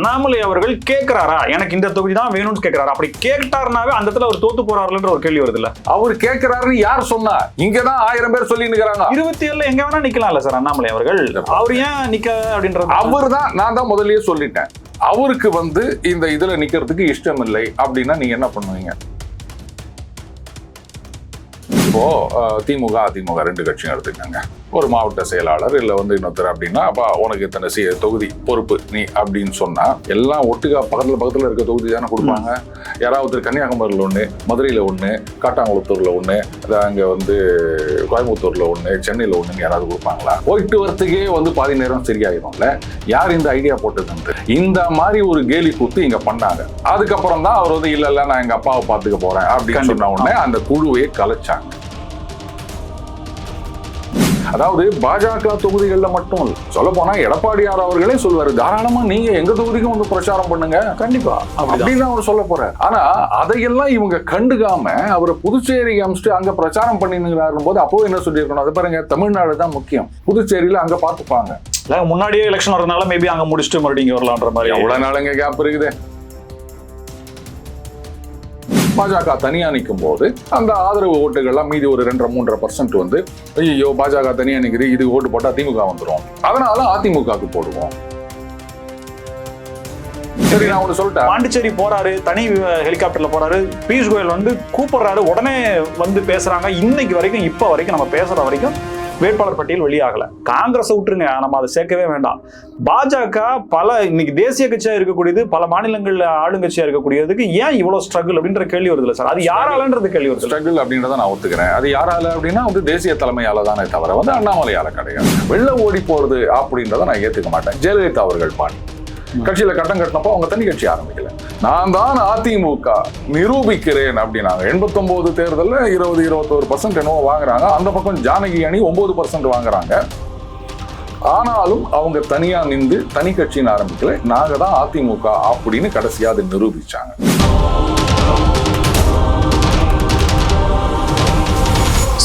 அண்ணாமலை அவர்கள் கேட்கிறாரா, எனக்கு இந்த தொகுதி தான் வேணும்னு கேட்கிறாரா? அப்படி கேட்டாருனாவே அந்த இடத்துல அவர் தோத்து போறாருன்ற ஒரு கேள்வி வருது இல்ல. அவர் கேட்கிறாருன்னு யார் சொன்னா? இங்கதான் 1000 பேர் சொல்லி நிக்கிறாங்க. 27 எங்க வேணா நிக்கலாம்ல சார் அண்ணாமலை அவர்கள். அவர் ஏன் நிக்க அப்படின்றது அவர் தான், நான் தான் முதல்லயே சொல்லிட்டேன். அவருக்கு இந்த இதுல நிக்கிறதுக்கு இஷ்டம் இல்லை அப்படின்னா நீங்க என்ன பண்ணுவீங்க? இப்போ திமுக அதிமுக 2 கட்சியும் எடுத்துக்கங்க. ஒரு மாவட்ட செயலாளர் இல்ல இன்னொருத்தர் அப்படின்னா, அப்ப உனக்கு இத்தனை தொகுதி பொறுப்பு நீ அப்படின்னு சொன்னா எல்லாம் ஒட்டுக்கா பக்கத்துல இருக்க தொகுதி தானே கொடுப்பாங்க. யாராவது கன்னியாகுமரியில 1, மதுரையில 1, காட்டாங்குளத்தூர்ல 1, அங்க கோயம்புத்தூர்ல 1, சென்னையில 1 யாராவது கொடுப்பாங்களா? போயிட்டு வரத்துக்கே பாதி நேரம் சரியாயிரும்ல. யார் இந்த ஐடியா போட்டது? இந்த மாதிரி ஒரு கேலி கூத்து இங்க பண்ணாங்க. அதுக்கப்புறம் தான் அவர் இல்ல நான் எங்க அப்பாவை பாத்துக்க போறேன் அப்படின்னு சொன்ன உடனே அந்த குழுவையே கலைச்சாங்க. அதாவது பாஜக தொகுதிகள்ல மட்டும் சொல்ல போனா எடப்பாடியார் அவர்களே சொல்வாரு, தாராளமா நீங்க எங்க தொகுதிக்கும் பிரச்சாரம் பண்ணுங்க, கண்டிப்பா அப்படின்னு அவர் சொல்ல போறாரு. ஆனா அதையெல்லாம் இவங்க கண்டுக்காம அவரை புதுச்சேரி அமிச்சுட்டு அங்க பிரச்சாரம் பண்ணிருக்கிறாரு போது அப்போ என்ன சொல்லியிருக்கணும்? அது பாருங்க, தமிழ்நாடு தான் முக்கியம், புதுச்சேரியில அங்க பாத்துப்பாங்க. முன்னாடியே எலெக்ஷன் வரதுனால மேபி அங்க முடிச்சுட்டு மறுபடியும் வரலான்ற மாதிரி. எவ்வளவு நாளுங்க கேப் இருக்குது? பாஜக தனியா நிற்கும் போது அந்த ஆதரவு ஓட்டுகள்லாம் மீதி ஒரு 2-3% ஐயோ பாஜக தனியா நிக்குது, இது ஓட்டு போட்டா திமுக வந்துடும், அதனால அதிமுகவுக்கு போடுவோம். சரி, நான் ஒண்ணு சொல்லிட்டேன். பாண்டிச்சேரி போறாரு, தனி ஹெலிகாப்டர்ல போறாரு, பியூஷ் கோயல் கூப்பிடுறாரு, உடனே பேசுறாங்க. இன்னைக்கு வரைக்கும் இப்ப வரைக்கும் நம்ம பேசுற வரைக்கும் வேட்பாளர் பட்டியல் வெளியாகல. காங்கிரஸ் விட்டுருங்க, நம்ம அதை சேர்க்கவே வேண்டாம். பாஜக இன்னைக்கு தேசிய கட்சியா இருக்கக்கூடியது, பல மாநிலங்கள்ல ஆளுங்கட்சியா இருக்கக்கூடியதுக்கு ஏன் இவ்வளவு ஸ்ட்ரகிள் அப்படின்ற கேள்வி வருது இல்ல சார்? அது யாராலன்றது கேள்வி வருது. ஸ்ட்ரகிள் அப்படின்றத நான் ஒத்துக்கிறேன். அது யாரால அப்படின்னா தேசிய தலைமையால தானே தவிர அண்ணாமலையால கிடையாது. வெள்ள ஓடி போறது அப்படின்றத நான் ஏத்துக்க மாட்டேன். ஜெயலலிதா அவர்கள் கட்சியில கட்டம் கட்டினப்போ அவங்க தனி கட்சி ஆரம்பிக்கல. நான் தான் அதிமுக நிரூபிக்கிறேன் அப்படின்னாங்க. 89 தேர்தலில் 20-21% என்னவோ வாங்குறாங்க. அந்த பக்கம் ஜானகி அணி 9% வாங்குறாங்க. ஆனாலும் அவங்க தனியா நின்று தனி கட்சின்னு ஆரம்பிக்கல. நாங்க தான் அதிமுக அப்படின்னு கடைசியா அதை நிரூபிச்சாங்க.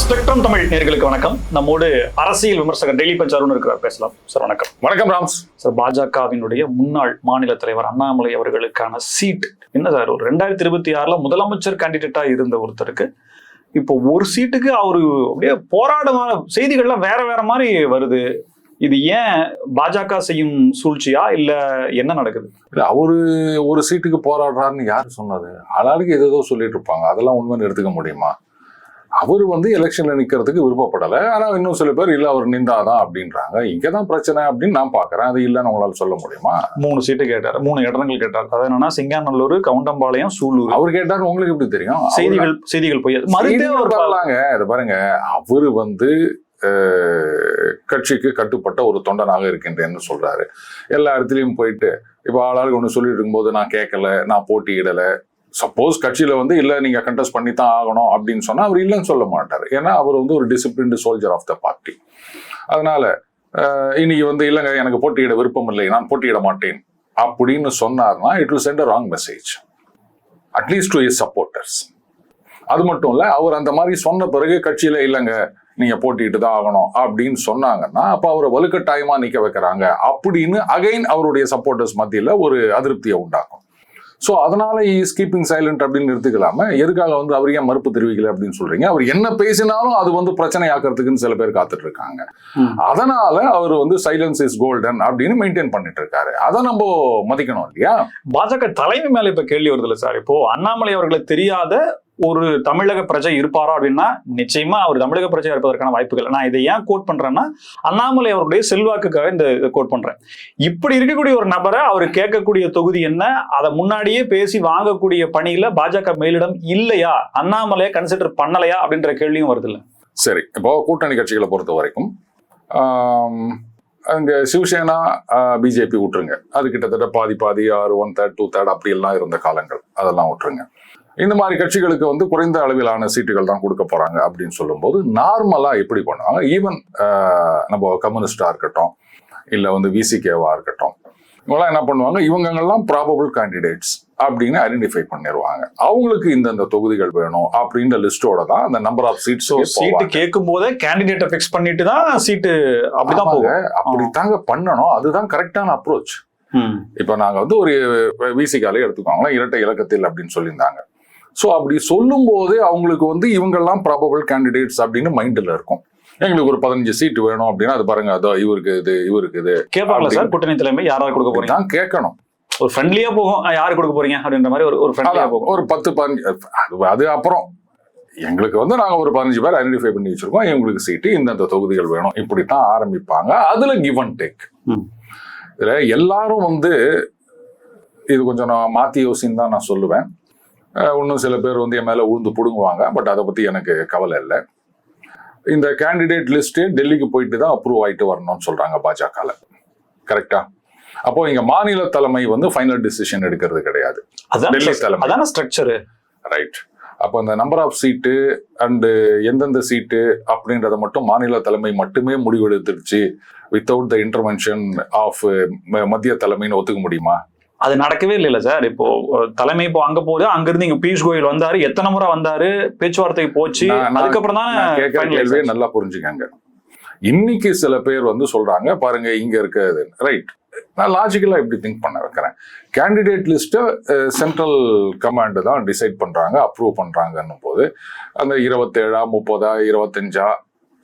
ஸ்பெக்ட்ரம் தமிழ் நேயர்களுக்கு வணக்கம். நம்மோடு அரசியல் விமர்சகர் டெய்லி பஞ்ச் அருண் இருக்கிறார், பேசலாம் சார். வணக்கம். வணக்கம் ராம்ஸ் சார். பாஜகவினுடைய முன்னாள் மாநில தலைவர் அண்ணாமலை அவர்களுக்கான சீட் என்ன சார்? ஒரு 2026 முதலமைச்சர் கேண்டிடேட்டா இருந்த ஒருத்தருக்கு இப்போ ஒரு சீட்டுக்கு அவரு அப்படியே போராடுமான செய்திகள்லாம் வேற மாதிரி வருது. இது ஏன் பாஜக செய்யும் சூழ்ச்சியா இல்ல என்ன நடக்குது? அவரு ஒரு சீட்டுக்கு போராடுறாருன்னு யாரு சொன்னது? ஆளாளுக்கு ஏதோ சொல்லிட்டு இருப்பாங்க. அதெல்லாம் உண்மைன்னு எடுத்துக்க முடியுமா? அவரு எலெக்ஷன்ல நிக்கிறதுக்கு விருப்பப்படலை. ஆனா இன்னும் சில பேர் இல்ல அவர் நின்றாதான் அப்படின்றாங்க. இங்கதான் பிரச்சனை அப்படின்னு நான் பாக்குறேன். அது இல்லன்னு உங்களால சொல்ல முடியுமா? 3 சீட்டு கேட்டாரு, 3 இடங்கள் கேட்டாரு. அது என்னன்னா சிங்காநல்லூர், கவுண்டம்பாளையம், சூலூர். அவர் கேட்டாரு. உங்களுக்கு எப்படி தெரியும்? செய்திகள் போய் வரலாங்க. இதை பாருங்க, அவரு கட்சிக்கு கட்டுப்பட்ட ஒரு தொண்டனாக இருக்கின்றேன்னு சொல்றாரு. எல்லா இடத்துலயும் போயிட்டு இப்ப ஆளாளுக்கு ஒண்ணு சொல்லிட்டு இருக்கும்போது நான் கேட்கல, நான் போட்டியிடல. சப்போஸ் கட்சியில இல்ல நீங்க கண்டெஸ்ட் பண்ணி தான் ஆகணும் அப்படின்னு சொன்னா அவர் இல்லைன்னு சொல்ல மாட்டார். ஏன்னா அவர் ஒரு disciplined soldier of the party. அதனால இன்னைக்கு இல்லைங்க எனக்கு போட்டியிட விருப்பம் இல்லை, நான் போட்டியிட மாட்டேன் அப்படின்னு சொன்னார்னா it will send a wrong message at least to his supporters. அது மட்டும் இல்ல, அவர் அந்த மாதிரி சொன்ன பிறகு கட்சியில இல்லைங்க நீங்க போட்டிட்டு தான் ஆகணும் அப்படின்னு சொன்னாங்கன்னா அப்ப அவரை வலுக்கட்டாயமா நிக்க வைக்கிறாங்க அப்படின்னு அகைன் அவருடைய சப்போர்ட்டர்ஸ் மத்தியில ஒரு அதிருப்தியை உண்டாக்கும். சோ அதனால இஸ் கீப்பிங் சைலண்ட் அப்படின்னு எடுத்துக்கலாம, எதுக்காக அவர் ஏன் மறுப்பு தெரிவிக்கல அப்படின்னு சொல்றீங்க? அவர் என்ன பேசினாலும் அது பிரச்சனை ஆக்கிறதுக்குன்னு சில பேர் காத்துட்டு இருக்காங்க. அதனால அவர் சைலன்ஸ் இஸ் கோல்டன் அப்படின்னு மெயின்டைன் பண்ணிட்டு இருக்காரு. அதை நம்ம மதிக்கணும் இல்லையா? பாஜக தலைமை மேல இப்ப கேள்வி வருது இல்ல சார்? இப்போ அண்ணாமலை அவர்களுக்கு தெரியாத ஒரு தமிழக பிரஜை இருப்பாரா அப்படின்னா நிச்சயமா அவர் தமிழக பிரஜை இருப்பதற்கான வாய்ப்புகள். நான் இதை ஏன் கோட் பண்றேன்னா, அண்ணாமலை அவருடைய செல்வாக்குக்காக இந்த கோட் பண்றேன். இப்படி இருக்கக்கூடிய ஒரு நபரை அவர் கேட்கக்கூடிய தொகுதி என்ன, அதை முன்னாடியே பேசி வாங்கக்கூடிய பணியில பாஜக மேலிடம் இல்லையா, அண்ணாமலையை கன்சிடர் பண்ணலையா அப்படின்ற கேள்வியும் வருது இல்ல? சரி, இப்போ கூட்டணி கட்சிகளை பொறுத்த வரைக்கும் அங்க சிவசேனா பிஜேபி விட்டுருங்க, அது கிட்டத்தட்ட பாதி 1/3 2/3 அப்படி எல்லாம் இருந்த காலங்கள், அதெல்லாம் விட்டுருங்க. இந்த மாதிரி கட்சிகளுக்கு குறைந்த அளவிலான சீட்டுகள் தான் கொடுக்க போறாங்க அப்படின்னு சொல்லும்போது நார்மலா எப்படி பண்ணுவாங்க? ஈவன் நம்ம கம்யூனிஸ்டா இருக்கட்டும் இல்ல விசிகேவா இருக்கட்டும், இவங்கெல்லாம் என்ன பண்ணுவாங்க? இவங்கெல்லாம் ப்ராபபிள் கேண்டிடேட்ஸ் அப்படின்னு ஐடென்டிஃபை பண்ணிடுவாங்க. அவங்களுக்கு இந்த தொகுதிகள் வேணும் அப்படின்ற லிஸ்டோட தான் அந்த நம்பர் ஆஃப் சீட்ஸ். சீட்டு கேட்கும் போதே கேண்டிடேட்டை ஃபிக்ஸ் பண்ணிட்டு தான் சீட்டு அப்படிதான் போகும். அப்படித்தாங்க பண்ணணும். அதுதான் கரெக்டான அப்ரோச். இப்ப நாங்க வந்து ஒரு விசிகாலே எடுத்துக்கோங்களேன், இரட்டை இலக்கத்தில் அப்படின்னு சொல்லியிருந்தாங்க. ஸோ அப்படி சொல்லும் போது அவங்களுக்கு வந்து இவங்கெல்லாம் ப்ராபபிள் கேண்டிடேட்ஸ் அப்படின்னு மைண்ட்ல இருக்கும். எங்களுக்கு ஒரு 15 சீட் வேணும் அப்படின்னா அது பாருங்க, அதோ இவருக்கு இது கேட்பாங்களா சார் கூட்டணி தலைமை யாராவது கொடுக்க போறீங்க தான் கேட்கணும். ஒரு ஃப்ரெண்ட்லியா போகும், யாரு கொடுக்க போறீங்க அப்படின்ற மாதிரி ஒரு ஃப்ரெண்ட்லியா போகும். ஒரு 10-15 அது அப்புறம் எங்களுக்கு வந்து நாங்க ஒரு 15 பேர் ஐடென்டிஃபை பண்ணி வச்சிருக்கோம், எங்களுக்கு சீட்டு இந்தந்த தொகுதிகள் வேணும், இப்படித்தான் ஆரம்பிப்பாங்க. அதுல கிவ் அண்ட் டேக். இதுல எல்லாரும் வந்து இது கொஞ்சம் நான் மாத்தி யோசின்னு தான் நான் சொல்லுவேன். இன்னும் சில பேர் வந்து என் மேல உழுந்து புடுங்குவாங்க, பட் அதை பத்தி எனக்கு கவலை இல்லை. இந்த கேண்டிடேட் லிஸ்ட் டெல்லிக்கு போயிட்டு தான் அப்ரூவ் ஆயிட்டு வரணும்னு சொல்றாங்க பாஜகல. கரெக்டா? அப்போ இங்க மாநில தலைமை வந்து ஃபைனல் டிசிஷன் எடுக்கிறது கிடையாது, டெல்லி தலைமை. அதான ஸ்ட்ரக்சர், ரைட்? அப்போ அந்த நம்பர் ஆஃப் சீட்டு அண்டு எந்தெந்த சீட்டு அப்படின்றத மட்டும் மாநில தலைமை மட்டுமே முடிவெடுத்துடுச்சு வித்தவுட் த இன்டர்வென்ஷன் ஆஃப் மத்திய தலைமைன்னு ஒத்துக்க முடியுமா? அது நடக்கவே இல்லைல்ல சார். இப்போ தலைமை இப்போ அங்க போகுது, அங்க இருந்து இங்க பியூஷ் கோயல் வந்தாரு, எத்தனை முறை வந்தாரு, பேச்சுவார்த்தை போச்சு, அதுக்கப்புறம் தான் நல்லா புரிஞ்சுக்கங்க. இன்னைக்கு சில பேர் வந்து சொல்றாங்க பாருங்க இங்க இருக்கிறது ரைட். நான் லாஜிக்கலா எப்படி திங்க் பண்ண வைக்கிறேன், கேண்டிடேட் லிஸ்ட்டை சென்ட்ரல் கமாண்ட் தான் டிசைட் பண்றாங்க, அப்ரூவ் பண்றாங்கன்னும் போது அந்த 27, 30, 25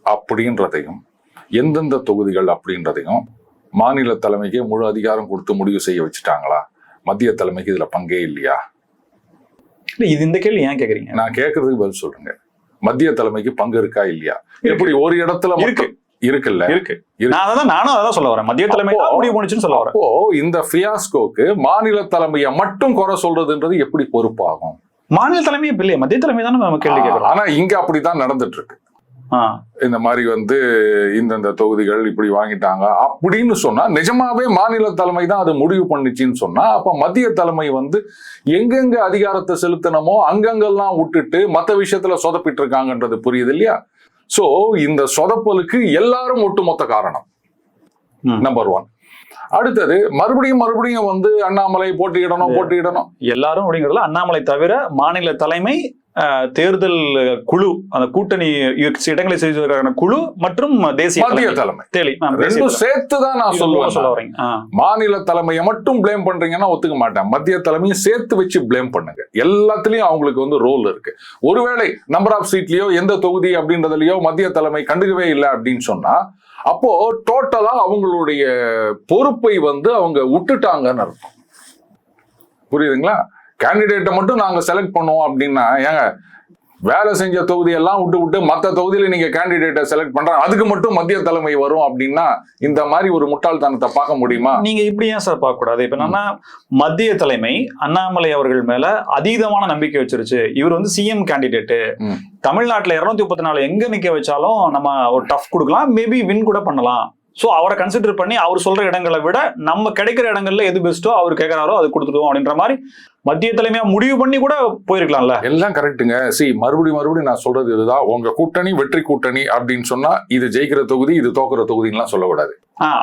அப்படின்றதையும் எந்தெந்த தொகுதிகள் அப்படின்றதையும் மாநில தலைமைக்கு முழு அதிகாரம் கொடுத்து முடிவு செய்ய வச்சுட்டாங்களா? மத்திய தலைமைக்கு இதுல பங்கே இல்லையா? இது இந்த கேள்வி ஏன் கேக்குறீங்க? நான் கேட்கறதுக்கு பதில் சொல்லுங்க. மத்திய தலைமைக்கு பங்கு இருக்கா இல்லையா? எப்படி ஒரு இடத்துல இருக்குல்ல? இருக்கு. நானும் அதான் சொல்ல வரேன், மத்திய தலைமை முடிவு பண்ணுச்சுன்னு சொல்ல வரேன். அப்போ இந்த ஃபியாஸ்கோக்கு மாநில தலைமையை மட்டும் குறை சொல்றதுன்றது எப்படி பொறுப்பாகும்? மாநில தலைமை இப்ப இல்லையா, மத்திய தலைமை தானே நம்ம கேள்வி கேட்கறோம். ஆனா இங்க அப்படிதான் நடந்துட்டு இருக்கு. இந்த மாதிரி வந்து இந்தந்த தொகுதிகள் இப்படி வாங்கிட்டாங்க அப்படின்னு சொன்னா நிஜமாவே மாநில தலைமை தான் அது முடிவு பண்ணுச்சுன்னு சொன்னா அப்ப மத்திய தலைமை வந்து எங்கெங்க அதிகாரத்தை செலுத்தணுமோ அங்கங்கெல்லாம் விட்டுட்டு மற்ற விஷயத்துல சொதப்பிட்டு இருக்காங்கன்றது புரியுது இல்லையா? சோ இந்த சொதப்பலுக்கு எல்லாரும் ஒட்டுமொத்த காரணம். நம்பர் 1. அடுத்தது மறுபடியும் வந்து அண்ணாமலை போட்டியிடணும் எல்லாரும் அப்படிங்கிறதுல அண்ணாமலை தவிர மாநில தலைமை, தேர்தல் குழு, அந்த கூட்டணி இடங்களை செய்வதற்கான குழு மற்றும் தேசிய மத்திய தலைமை சேர்த்துதான் நான் சொல்லுவேன். மாநில தலைமையை மட்டும் பிளேம் பண்றீங்கன்னா ஒத்துக்க மாட்டேன், மத்திய தலைமையும் சேர்த்து வச்சு பிளேம் பண்ணுங்க. எல்லாத்துலயும் அவங்களுக்கு வந்து ரோல் இருக்கு. ஒருவேளை நம்பர் ஆஃப் சீட்லயோ எந்த தொகுதி அப்படின்றதுலயோ மத்திய தலைமை கண்டுக்கவே இல்லை அப்படின்னு சொன்னா அப்போ டோட்டலா அவங்களுடைய பொறுப்பை வந்து அவங்க விட்டுட்டாங்கன்னு அர்த்தம். புரியுதுங்களா? கேண்டிடேட்டை மட்டும் நாங்க செலக்ட் பண்ணுவோம் அப்படின்னா ஏங்க வேலை செஞ்ச தொகுதியெல்லாம் விட்டு மற்ற தொகுதியில நீங்க கேண்டிடேட்டை செலக்ட் பண்றாங்க, அதுக்கு மட்டும் மத்திய தலைமை வரும் அப்படின்னா இந்த மாதிரி ஒரு முட்டாள்தனத்தை பார்க்க முடியுமா? நீங்க இப்படி ஏன் சார் பார்க்க கூடாது? இப்ப என்னன்னா மத்திய தலைமை அண்ணாமலை அவர்கள் மேல அதீதமான நம்பிக்கை வச்சிருச்சு. இவர் வந்து சிஎம் கேண்டிடேட், தமிழ்நாட்டுல 234 எங்க நிக்க வச்சாலும் நம்ம ஒரு டஃப் கொடுக்கலாம், மேபி வின் கூட பண்ணலாம். சோ அவரை கன்சிடர் பண்ணி அவர் சொல்ற இடங்களை விட நம்ம கிடைக்கிற இடங்கள்ல எது பெஸ்ட்டோ அவர் கேட்கிறாரோ அது கொடுத்துடுவோம் அப்படின்ற மாதிரி மத்திய தலைமையா முடிவு பண்ணி கூட போயிருக்கலாம்ல. எல்லாம் கரெக்டுங்க. மறுபடியும் நான் சொல்றது இதுதான், உங்க கூட்டணி வெற்றி கூட்டணி அப்படின்னு சொன்னா இது ஜெயிக்கிற தொகுதி இது தோக்குற தொகுதின்னு சொல்லக்கூடாது.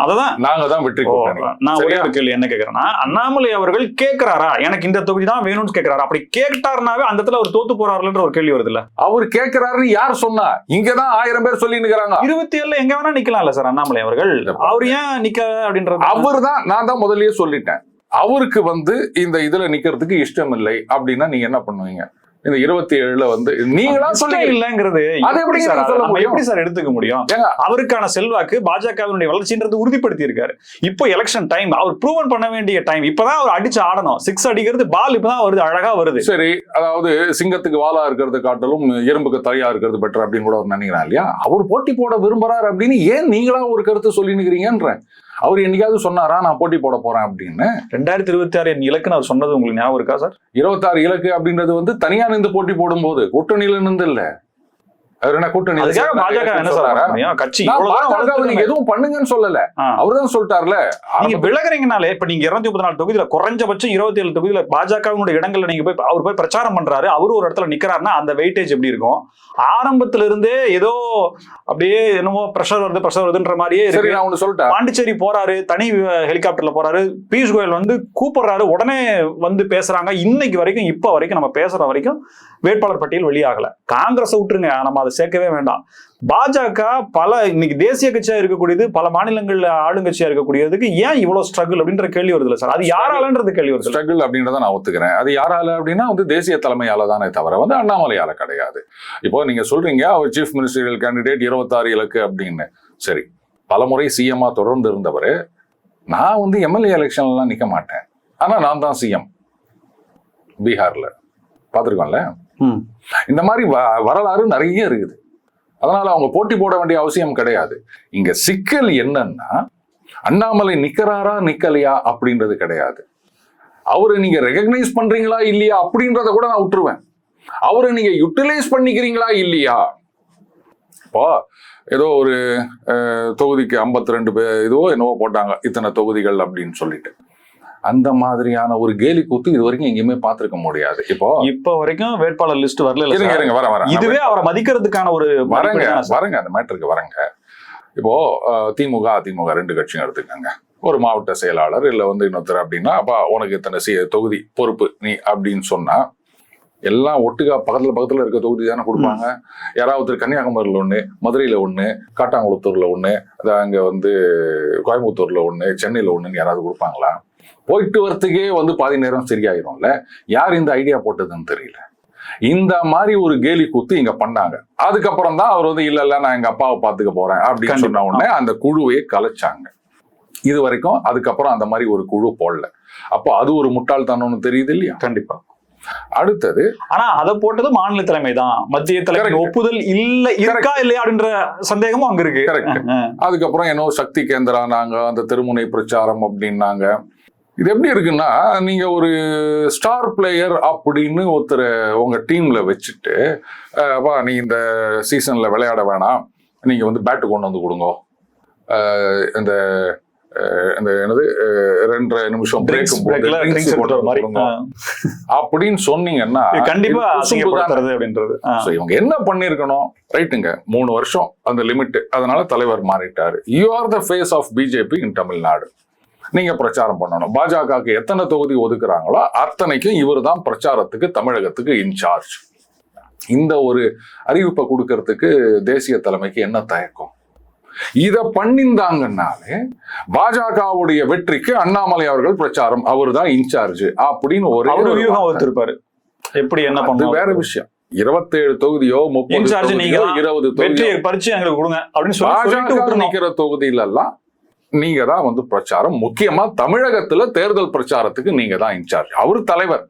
அததான் நாங்க தான் வெற்றி கூட்டணி. நான் ஒரே ஒரு கேள்வி என்ன கேட்கறேன்னா, அண்ணாமலை அவர்கள் கேட்கிறாரா எனக்கு இந்த தொகுதி தான் வேணும்னு கேட்கிறாரா? அப்படி கேட்டாருனாவே அந்த இடத்துல அவர் தோத்து போறாருன்ற ஒரு கேள்வி வருது இல்ல. அவர் கேட்கிறாருன்னு யார் சொன்னா? இங்கதான் 1000 பேர் சொல்லி நிக்கிறாங்க. 27 எங்க வேணா நிக்கலாம்ல சார் அண்ணாமலை அவர்கள். அவர் ஏன் நிக்க அப்படின்றது அவர் தான், நான் தான் முதல்லயே சொல்லிட்டேன். அவருக்கு வந்து இந்த இதுல நிக்கிறதுக்கு இஷ்டம் இல்லை அப்படின்னா நீங்க என்ன பண்ணுவீங்க? இந்த 27 வந்து நீங்களா சொல்ல இல்லங்கிறது எப்படி சார் எடுத்துக்க முடியும்? அவருக்கான செல்வாக்கு பாஜகவினுடைய வளர்ச்சின்றது உறுதிப்படுத்தி இருக்காரு. இப்போ எலெக்ஷன் டைம், அவர் ப்ரூவன் பண்ண வேண்டிய டைம். இப்பதான் அவர் அடிச்சு ஆடணும். 6 அடிக்கிறது, பால் இப்பதான் வருது, அழகா வருது. சரி, அதாவது சிங்கத்துக்கு வாலா இருக்கிறது காட்டிலும் எறும்புக்கு தலையா இருக்கிறது பெட்டர் அப்படின்னு கூட அவர் நினைக்கிறான் இல்லையா? அவர் போட்டி போட விரும்புறாரு அப்படின்னு ஏன் நீங்களா ஒரு கருத்து சொல்லி நிக்கிறீங்கன்ற? அவர் என்னைக்காவது சொன்னாரா நான் போட்டி போட போறேன் அப்படின்னு? 2026 இலக்குன்னு அவர் சொன்னது உங்களுக்கு ஞாபகம் இருக்கா சார்? 26 இலக்கு அப்படின்றது வந்து தனியா நின்று போட்டி போடும் போது கூட்டணியில நின்று இல்ல. கூட்டணி எதுவும் பண்ணுங்கன்னு சொல்லல, அவர்தான் சொல்லிட்டார்ல. நீங்க விலகுறீங்கனாலே இப்ப நீங்க 234 தொகுதியில குறைஞ்சபட்சம் 27 தொகுதியில பாஜகவினுடைய இடங்கள்ல நீங்க போய் அவர் போய் பிரச்சாரம் பண்றாரு, அவரு ஒரு இடத்துல நிக்கிறாருன்னா அந்த வெயிட்டேஜ் எப்படி இருக்கும்? ஆரம்பத்துல இருந்தே ஏதோ அப்படியே என்னமோ பிரஷர் வருதுன்ற மாதிரியே இருக்கு. பாண்டிச்சேரி போறாரு, தனி ஹெலிகாப்டர்ல போறாரு, பியூஷ் கோயல் வந்து கூப்பிடுறாரு, உடனே வந்து பேசுறாங்க. இன்னைக்கு வரைக்கும் இப்ப வரைக்கும் நம்ம பேசுற வரைக்கும் வேட்பாளர் பட்டியல் வெளியாகல. காங்கிரஸ் விட்டுருங்க, நம்ம அதை சேர்க்கவே வேண்டாம். பாஜக பல இன்னைக்கு தேசிய கட்சியா இருக்கக்கூடியது, பல மாநிலங்கள்ல ஆளுங்கட்சியா இருக்கக்கூடியதுக்கு ஏன் இவ்வளவு ஸ்ட்ரகிள் அப்படின்ற கேள்வி வருதுல்ல சார்? அது யாராலன்றது கேள்வி வருது. ஸ்ட்ரகிள் அப்படின்றத நான் ஒத்துக்கிறேன். அது யாரால அப்படின்னா தேசிய தலைமையால தானே தவிர அண்ணாமலையால கிடையாது. இப்போ நீங்க சொல்றீங்க அவர் சீஃப் மினிஸ்டரியல் கேண்டிடேட் 26 இலக்கு அப்படின்னு. சரி, பலமுறை சிஎம்மா தொடர்ந்து இருந்தவர். நான் எம்எல்ஏ எலெக்ஷன்லாம் நிக்க மாட்டேன், ஆனா நான் தான் சிஎம் பீகார்ல பாத்துருக்கோம்ல. இந்த மாதிரி வரலாறு நிறைய இருக்குது. அதனால அவங்க போட்டி போட வேண்டிய அவசியம் கிடையாது. இங்க சிக்கல் என்னன்னா, அண்ணாமலை நிக்கிறாரா நிக்கலையா அப்படின்றது கிடையாது. அவரை நீங்க ரெகக்னைஸ் பண்றீங்களா இல்லையா அப்படின்றத கூட நான் விட்டுருவேன். அவரை நீங்க யூட்டிலைஸ் பண்ணிக்கிறீங்களா இல்லையா? இப்போ ஏதோ ஒரு தொகுதிக்கு 52 பேர் இதுவோ என்னவோ போட்டாங்க, இத்தனை தொகுதிகள் அப்படின்னு சொல்லிட்டு. அந்த மாதிரியான ஒரு கேலி கூத்து இது வரைக்கும் எங்கேயுமே பார்த்திருக்க முடியாது. இப்போ வரைக்கும் வேட்பாளர் லிஸ்ட் வரல. வர இதுவே அவரை மதிக்கிறதுக்கான ஒரு வரங்க அந்த மேட்டருக்கு வரங்க. இப்போ திமுக அதிமுக 2 கட்சியும் எடுத்துக்கங்க. ஒரு மாவட்ட செயலாளர் இல்ல இன்னொருத்தர் அப்படின்னா, அப்ப உனக்கு இத்தனை தொகுதி பொறுப்பு நீ அப்படின்னு சொன்னா, எல்லாம் ஒட்டுக்கா பக்கத்துல இருக்க தொகுதி தானே கொடுப்பாங்க. யாராவது கன்னியாகுமரியில 1, மதுரையில 1, காட்டாங்குளத்தூர்ல 1, அங்க கோயம்புத்தூர்ல 1, சென்னையில 1 யாராவது கொடுப்பாங்களா? போயிட்டு வரத்துக்கே பாதி நேரம் சரியாயிரும்ல. யார் இந்த ஐடியா போட்டதுன்னு தெரியல. இந்த மாதிரி ஒரு கேலி கூத்து இங்க பண்ணாங்க. அதுக்கப்புறம் தான் அவர் இல்ல நான் எங்க அப்பாவை பாத்துக்க போறேன் அப்படின்னு சொன்ன உடனே அந்த குழுவையே கலைச்சாங்க. இது வரைக்கும் அதுக்கப்புறம் அந்த மாதிரி ஒரு குழு போடல. அப்போ அது ஒரு முட்டாள்தனம்னு தெரியுது இல்லையா? கண்டிப்பா. அடுத்தது, ஆனா அதை போட்டது மாநில தலைமை தான். மத்திய தலைமை ஒப்புதல் இருக்கா இல்லையா அப்படின்ற சந்தேகமும் அங்க இருக்கு. கரெக்ட். அதுக்கப்புறம் என்ன சக்தி கேந்திரா நாங்க அந்த தெருமுனை பிரச்சாரம் அப்படின்னாங்க. இது எப்படி இருக்குன்னா, நீங்க ஒரு ஸ்டார் பிளேயர் அப்படின்னு ஒருத்தர் உங்க டீம்ல வச்சுட்டு, நீ இந்த சீசன்ல விளையாட வேணாம், நீங்க பேட்டு கொண்டு கொடுங்க, இந்த என்னது 2.5 நிமிஷம் அப்படின்னு சொன்னீங்கன்னா கண்டிப்பா அப்படின்றது. இவங்க என்ன பண்ணிருக்கணும்? ரைட்டுங்க, 3 வருஷம் அந்த லிமிட், அதனால தலைவர் மாறிட்டாரு. You are the face of BJP in Tamil Nadu. நீங்க பிரச்சாரம் பண்ணணும். பாஜகவுக்கு எத்தனை தொகுதி ஒதுக்குறாங்களோ அத்தனைக்கும் இவர் தான் பிரச்சாரத்துக்கு தமிழகத்துக்கு இன்சார்ஜ். இந்த ஒரு அறிவிப்பை கொடுக்கறதுக்கு தேசிய தலைமைக்கு என்ன தயக்கம்? இத பண்ணிருந்தாங்கன்னாலே பாஜகவுடைய வெற்றிக்கு அண்ணாமலை அவர்கள் பிரச்சாரம், அவர் தான் இன்சார்ஜ் அப்படின்னு ஒரு ஒருத்தருப்பாரு. எப்படி என்ன பண்ண வேற விஷயம். 27 தொகுதியோ 30 தொகுதியோ 20 தொகுதியோ பறிச்சு எங்களுக்கு கொடுங்க அப்படின்னு சொல்லி நிக்கிற தொகுதியில எல்லாம் நீங்க தான் பிரச்சாரம். முக்கியமா தமிழகத்துல தேர்தல் பிரச்சாரத்துக்கு நீங்க தான் இன்சார்ஜ். அவர் தலைவர்,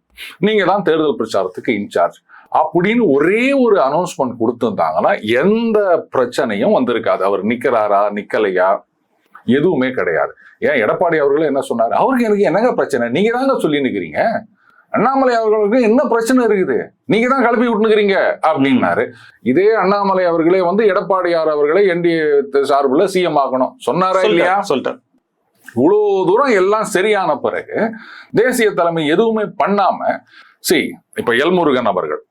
நீங்க தான் தேர்தல் பிரச்சாரத்துக்கு இன்சார்ஜ் அப்படின்னு ஒரே ஒரு அனௌன்ஸ்மெண்ட் கொடுத்திருந்தாங்கன்னா எந்த பிரச்சனையும் வந்திருக்காது. அவர் நிக்கிறாரா நிக்கலையா எதுவுமே கிடையாது. ஏன் எடப்பாடி அவர்களே என்ன சொன்னாரு? அவருக்கு எனக்கு என்னங்க பிரச்சனை? நீங்க தாங்க சொல்லி நிக்கிறீங்க. அண்ணாமலை அவர்களுக்கு என்ன பிரச்சனை இருக்குது? நீங்க தான் கிளப்பி விட்டுனுக்கிறீங்க அப்படின்னாரு. இதே அண்ணாமலை அவர்களே எடப்பாடியார் அவர்களை என்டிஏ சார்புல சிஎம் ஆக்கணும் சொன்னாரா இல்லையா? சொல்லிட்டார். இவ்வளவு தூரம் எல்லாம் சரியான பிறகு தேசிய தலைமை எதுவுமே பண்ணாம, இப்ப எல்முருகன் அவர்கள்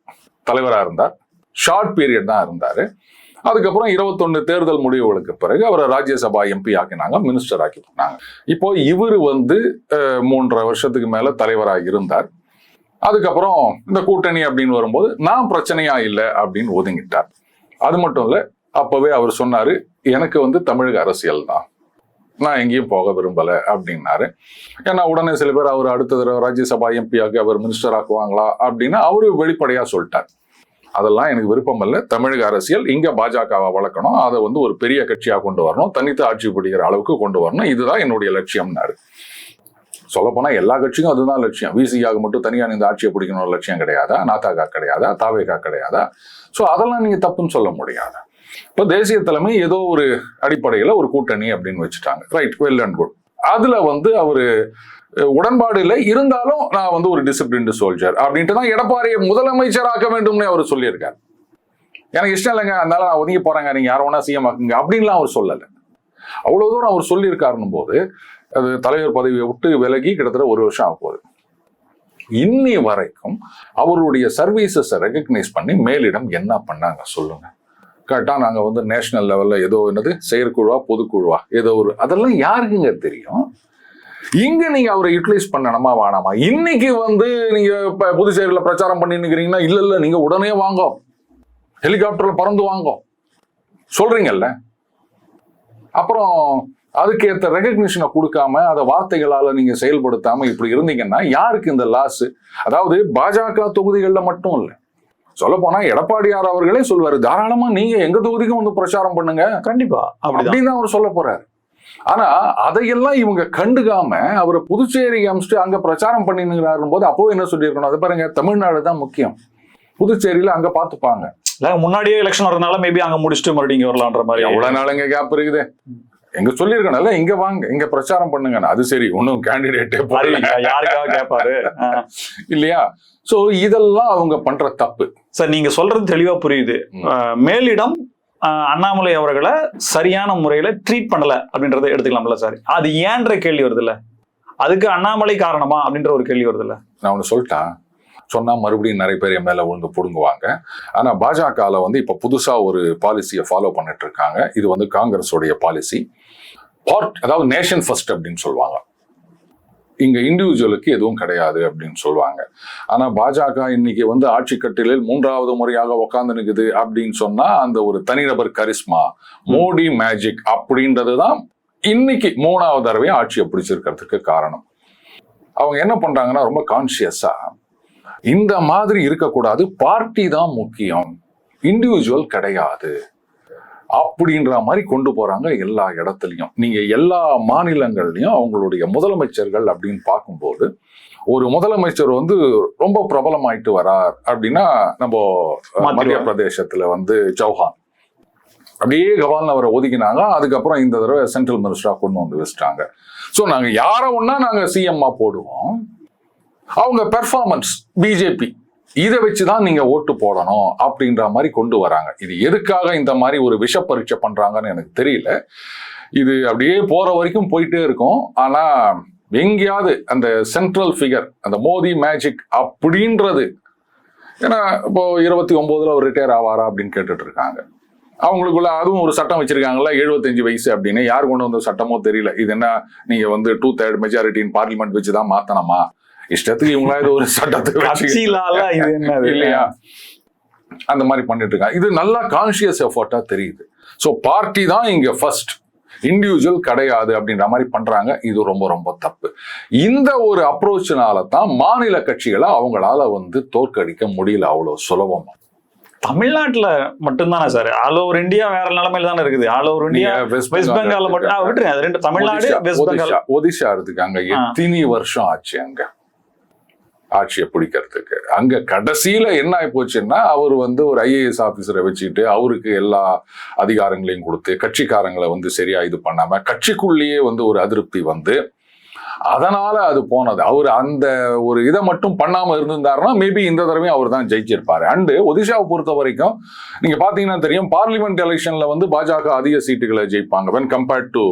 தலைவரா இருந்தார், ஷார்ட் பீரியட் தான் இருந்தாரு. அதுக்கப்புறம் 21 தேர்தல் முடிவுகளுக்கு பிறகு அவரை ராஜ்யசபா எம்பி ஆக்கினாங்க, மினிஸ்டர் ஆக்கி போனாங்க. இப்போ இவர் 3.5 வருஷத்துக்கு மேல தலைவராக இருந்தார். அதுக்கப்புறம் இந்த கூட்டணி அப்படின்னு வரும்போது நான் பிரச்சனையா இல்லை அப்படின்னு ஒதுங்கிட்டார். அது மட்டும் இல்ல, அப்பவே அவர் சொன்னாரு, எனக்கு தமிழக அரசியல் தான், நான் எங்கேயும் போக விரும்பல அப்படின்னாரு. ஏன்னா உடனே சில பேர் அவர் அடுத்த தடவை ராஜ்யசபா எம்பி ஆக்கி அவர் மினிஸ்டர் ஆக்குவாங்களா அப்படின்னு அவரு வெளிப்படையா சொல்லிட்டார். அதெல்லாம் எனக்கு விருப்பம் இல்லை. தமிழக அரசியல் இங்க பாஜகவை வளர்க்கணும், அதை ஒரு பெரிய கட்சியா கொண்டு வரணும், தனித்து ஆட்சி பிடிக்கிற அளவுக்கு கொண்டு வரணும், இதுதான் என்னுடைய லட்சியம்னாரு. சொல்லப்போனா எல்லா கட்சியும் அதுதான் லட்சியம். விசிகாவுக்கு மட்டும் தனியா இந்த ஆட்சியை பிடிக்கணும் ஒரு லட்சியம் கிடையாதா? நாதாகா கிடையாதா? தாவேகா கிடையாதா? சோ அதெல்லாம் நீங்க தப்புன்னு சொல்ல முடியாது. இப்போ தேசிய தலைமை ஏதோ ஒரு அடிப்படையில ஒரு கூட்டணி அப்படின்னு வச்சுட்டாங்க. Right, well and good. அதுல அவரு உடன்பாடு இல்லை, இருந்தாலும் நான் ஒரு டிசிப்ளின்டு சோல்ஜர் அப்படின்ட்டு தான் எடப்பாடியை முதலமைச்சராக்க வேண்டும்னு அவர் சொல்லியிருக்காரு. எனக்கு இஷ்டம் இல்லைங்க, அதனால நான் ஒதுங்கி போறேங்க, நீங்க யார வேணா சிஎம் ஆக்குங்க அப்படின்லாம் அவர் சொல்லலை. அவ்வளவு தூரம் அவர் சொல்லியிருக்காருன்னும் போது அது தலைவர் பதவியை விட்டு விலகி கிட்டத்தட்ட 1 வருஷம் ஆக போகுது. இன்னி வரைக்கும் அவருடைய சர்வீசஸை ரெகக்னைஸ் பண்ணி மேலிடம் என்ன பண்ணாங்க சொல்லுங்க. கரெக்டா நாங்க நேஷனல் லெவல்ல ஏதோ என்னது செயற்குழுவா பொதுக்குழுவா ஏதோ ஒரு, அதெல்லாம் யாருக்குங்க தெரியும்? இங்க நீங்க அவரை யூட்டிலைஸ் பண்ணணுமா வேணாமா? இன்னைக்கு நீங்க புதுச்சேரியில பிரச்சாரம் பண்ணிருக்கிறீங்கன்னா இல்ல நீங்க உடனே வாங்க, ஹெலிகாப்டர்ல பறந்து வாங்கும் சொல்றீங்கல்ல. அப்புறம் அதுக்கேற்ற ரெகக்னிஷனை கொடுக்காம அதை வார்த்தைகளால நீங்க செயல்படுத்தாம இப்படி இருந்தீங்கன்னா யாருக்கு இந்த லாஸ்? அதாவது பாஜக தொகுதிகள்ல மட்டும் இல்ல, சொல்ல போனா எடப்பாடியார் அவர்களே சொல்வாரு, தாராளமா நீங்க எங்க தொகுதிக்கும் வந்து பிரச்சாரம் பண்ணுங்க கண்டிப்பா அப்படின்னு அவர் சொல்ல போறாரு. ஆனா அதையெல்லாம் இவங்க கண்டுக்காம அவரை புதுச்சேரி அமிச்சுட்டு அங்க பிரச்சாரம் பண்ணினுங்கிறாரு போது அப்போ என்ன சொல்லியிருக்கணும், அதை பாருங்க தமிழ்நாடு தான் முக்கியம், புதுச்சேரியில அங்க பாத்துப்பாங்க. முன்னாடியே எலெக்ஷன் வரதுனால மேபி அங்க முடிச்சுட்டு மறுபடியும் இங்க வரலான்ற மாதிரி எவ்வளவு நாளுங்க கேப் இருக்குது, எங்க சொல்லிருக்கணும்ல இங்க வாங்க இங்க பிரச்சாரம் பண்ணுங்க. அது சரி, ஒன்னும் கேண்டிடேட்டே யாருக்காக கேட்பாரு இல்லையா? சோ இதெல்லாம் அவங்க பண்ற தப்பு. சார் நீங்க சொல்றது தெளிவா புரியுது. மேலிடம் அண்ணாமலை அவர்களை சரியான முறையில ட்ரீட் பண்ணல அப்படின்றத எடுத்துக்கலாம்ல சார். அது ஏன்ற கேள்வி வருது இல்ல, அதுக்கு அண்ணாமலை காரணமா அப்படின்ற ஒரு கேள்வி வருது இல்ல. நான் ஒண்ணு சொல்லிட்டேன், சொன்னா மறுபடியும் நிறைய பேர் என் மேல விழுந்து புடுங்குவாங்க. ஆனா பாஜகல வந்து இப்ப புதுசா ஒரு பாலிசியை ஃபாலோ பண்ணிட்டு இருக்காங்க. இது வந்து காங்கிரஸோடைய பாலிசி, அதாவது நேஷன் ஃபர்ஸ்ட் அப்படின்னு சொல்லுவாங்க. இங்க இண்டிவிஜுவலுக்கு எதுவும் கிடையாது அப்படின்னு சொல்லுவாங்க. ஆனா பாஜக இன்னைக்கு வந்து ஆட்சி கட்டிலில் 3வது முறையாக உட்கார்ந்து நிக்குது அப்படின்னு சொன்னா அந்த ஒரு தனிநபர் கரிஸ்மா, மோடி மேஜிக் அப்படின்றதுதான் இன்னைக்கு 3வது தடவை ஆட்சியை பிடிச்சிருக்கிறதுக்கு காரணம். அவங்க என்ன பண்றாங்கன்னா ரொம்ப கான்சியஸா இந்த மாதிரி இருக்கக்கூடாது, பார்ட்டி தான் முக்கியம், இண்டிவிஜுவல் கிடையாது அப்படின்ற மாதிரி கொண்டு போறாங்க எல்லா இடத்துலையும். நீங்க எல்லா மாநிலங்கள்லயும் அவங்களுடைய முதலமைச்சர்கள் அப்படின்னு பார்க்கும்போது ஒரு முதலமைச்சர் வந்து ரொம்ப பிரபலமாயிட்டு வரார் அப்படின்னா நம்ம மத்திய பிரதேசத்துல வந்து சௌஹான் அப்படியே கவால்னு அவரை ஒதுக்கினாங்க. அதுக்கப்புறம் இந்த தடவை சென்ட்ரல் மினிஸ்டரா கொண்டு வந்து வச்சுட்டாங்க. ஸோ நாங்க யார ஒன்னா நாங்க சிஎம்மா போடுவோம், அவங்க பெர்ஃபார்மன்ஸ் பிஜேபி இதை வச்சுதான் நீங்க ஓட்டு போடணும் அப்படின்ற மாதிரி கொண்டு வராங்க. இது எதுக்காக இந்த மாதிரி ஒரு விஷ பரீட்சை பண்றாங்கன்னு எனக்கு தெரியல. இது அப்படியே போற வரைக்கும் போயிட்டே இருக்கும். ஆனா எங்கேயாவது அந்த சென்ட்ரல் ஃபிகர், அந்த மோடி மேஜிக் அப்படின்றது, ஏன்னா இப்போ 29 அவர் ரிட்டையர் ஆவாரா அப்படின்னு கேட்டுட்டு இருக்காங்க. அவங்களுக்குள்ள அதுவும் ஒரு சட்டம் வச்சிருக்காங்கல்ல 75 வயசு அப்படின்னு. யார் கொண்டு வந்த சட்டமோ தெரியல. இது என்ன நீங்க வந்து 2/3 மெஜாரிட்டி இன் பார்லிமெண்ட் வச்சுதான் மாத்தணுமா? இஷ்டத்துக்கு இவங்களா இது ஒரு சட்டத்துக்கு இல்லையா அந்த மாதிரி பண்ணிட்டு இருக்காங்க. இது நல்லா கான்சியஸ் எஃபர்ட்டா தெரியுது. ஸோ பார்ட்டி தான் இங்க ஃபர்ஸ்ட், இண்டிவிஜுவல் கிடையாது அப்படின்ற மாதிரி பண்றாங்க. இது ரொம்ப ரொம்ப தப்பு. இந்த ஒரு அப்ரோச்னால தான் மாநில கட்சிகளை அவங்களால வந்து தோற்கடிக்க முடியல அவ்வளவு சுலபமா. தமிழ்நாட்டுல மட்டும்தானே சார், ஆல் ஓவர் இந்தியா வேற நிலைமையில தானே இருக்குது. All over India west Bengal மட்டும் விட்டுருங்க, அது ரெண்டு தமிழ்நாடு வெஸ்ட் பெங்கால். ஒடிஷா இருக்காங்க, எத்தனை வருஷம் ஆச்சு அங்க ஆட்சியை பிடிக்கிறதுக்கு. அங்க கடைசியில என்ன ஆகி போச்சுன்னா அவர் வந்து ஒரு ஐஏஎஸ் ஆபீசரை வச்சுட்டு அவருக்கு எல்லா அதிகாரங்களையும் கொடுத்து கட்சிக்காரங்களை வந்து சரியா இது பண்ணாம கட்சிக்குள்ளேயே வந்து ஒரு அதிருப்தி வந்து அதனால அது போனது. அவர் அந்த ஒரு இதை மட்டும் பண்ணாம இருந்திருந்தாருன்னா மேபி இந்த தடவையும் அவர் தான் ஜெயிச்சிருப்பாரு. அண்டு ஒடிஷாவை பொறுத்த வரைக்கும் நீங்க பாத்தீங்கன்னா தெரியும், பார்லிமெண்ட் எலெக்ஷன்ல வந்து பாஜக அதிக சீட்டுகளை ஜெயிப்பாங்க when compared to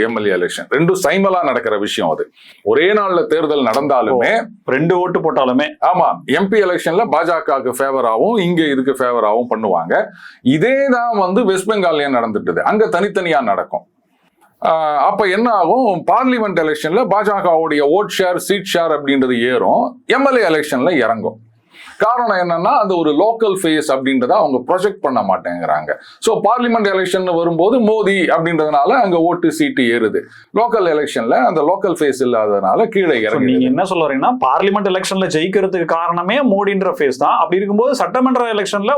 MLA election. ரெண்டும் சைமலா நடக்கிற விஷயம். அது ஒரே நாள்ல தேர்தல் நடந்தாலுமே 2 ஓட்டு போட்டாலுமே ஆமா எம்பி எலெக்ஷன்ல பாஜகவுக்கு ஃபேவராகவும் இங்க இதுக்கு ஃபேவராகவும் பண்ணுவாங்க. இதே தான் வந்து வெஸ்ட் பெங்கால்ல நடந்துட்டு, அங்க தனித்தனியா நடக்கும். அப்ப என்ன ஆகும், பார்லிமெண்ட் எலெக்ஷன்ல பாஜகவுடைய ஓட் ஷேர் சீட் ஷேர் அப்படின்றது ஏறும், எம்எல்ஏ எலெக்ஷன்ல இறங்கும். காரணம் என்னன்னா அந்த ஒரு லோக்கல் ஃபேஸ் அப்படின்றத அவங்க ப்ரொஜெக்ட் பண்ண மாட்டேங்கிறாங்க. ஸோ பார்லிமெண்ட் எலெக்ஷன் வரும்போது மோடி அப்படின்றதுனால அங்க ஓட்டு சீட்டு ஏறுது. லோக்கல் எலெக்ஷன்ல அந்த லோக்கல் ஃபேஸ் இல்லாததுனால கீழே இறங்கி. நீங்க என்ன சொல்ல வரீங்கன்னா பார்லிமெண்ட் எலெக்ஷன்ல ஜெயிக்கிறதுக்கு காரணமே மோடின்ற ஃபேஸ் தான். அப்படி இருக்கும்போது சட்டமன்ற எலெக்ஷன்ல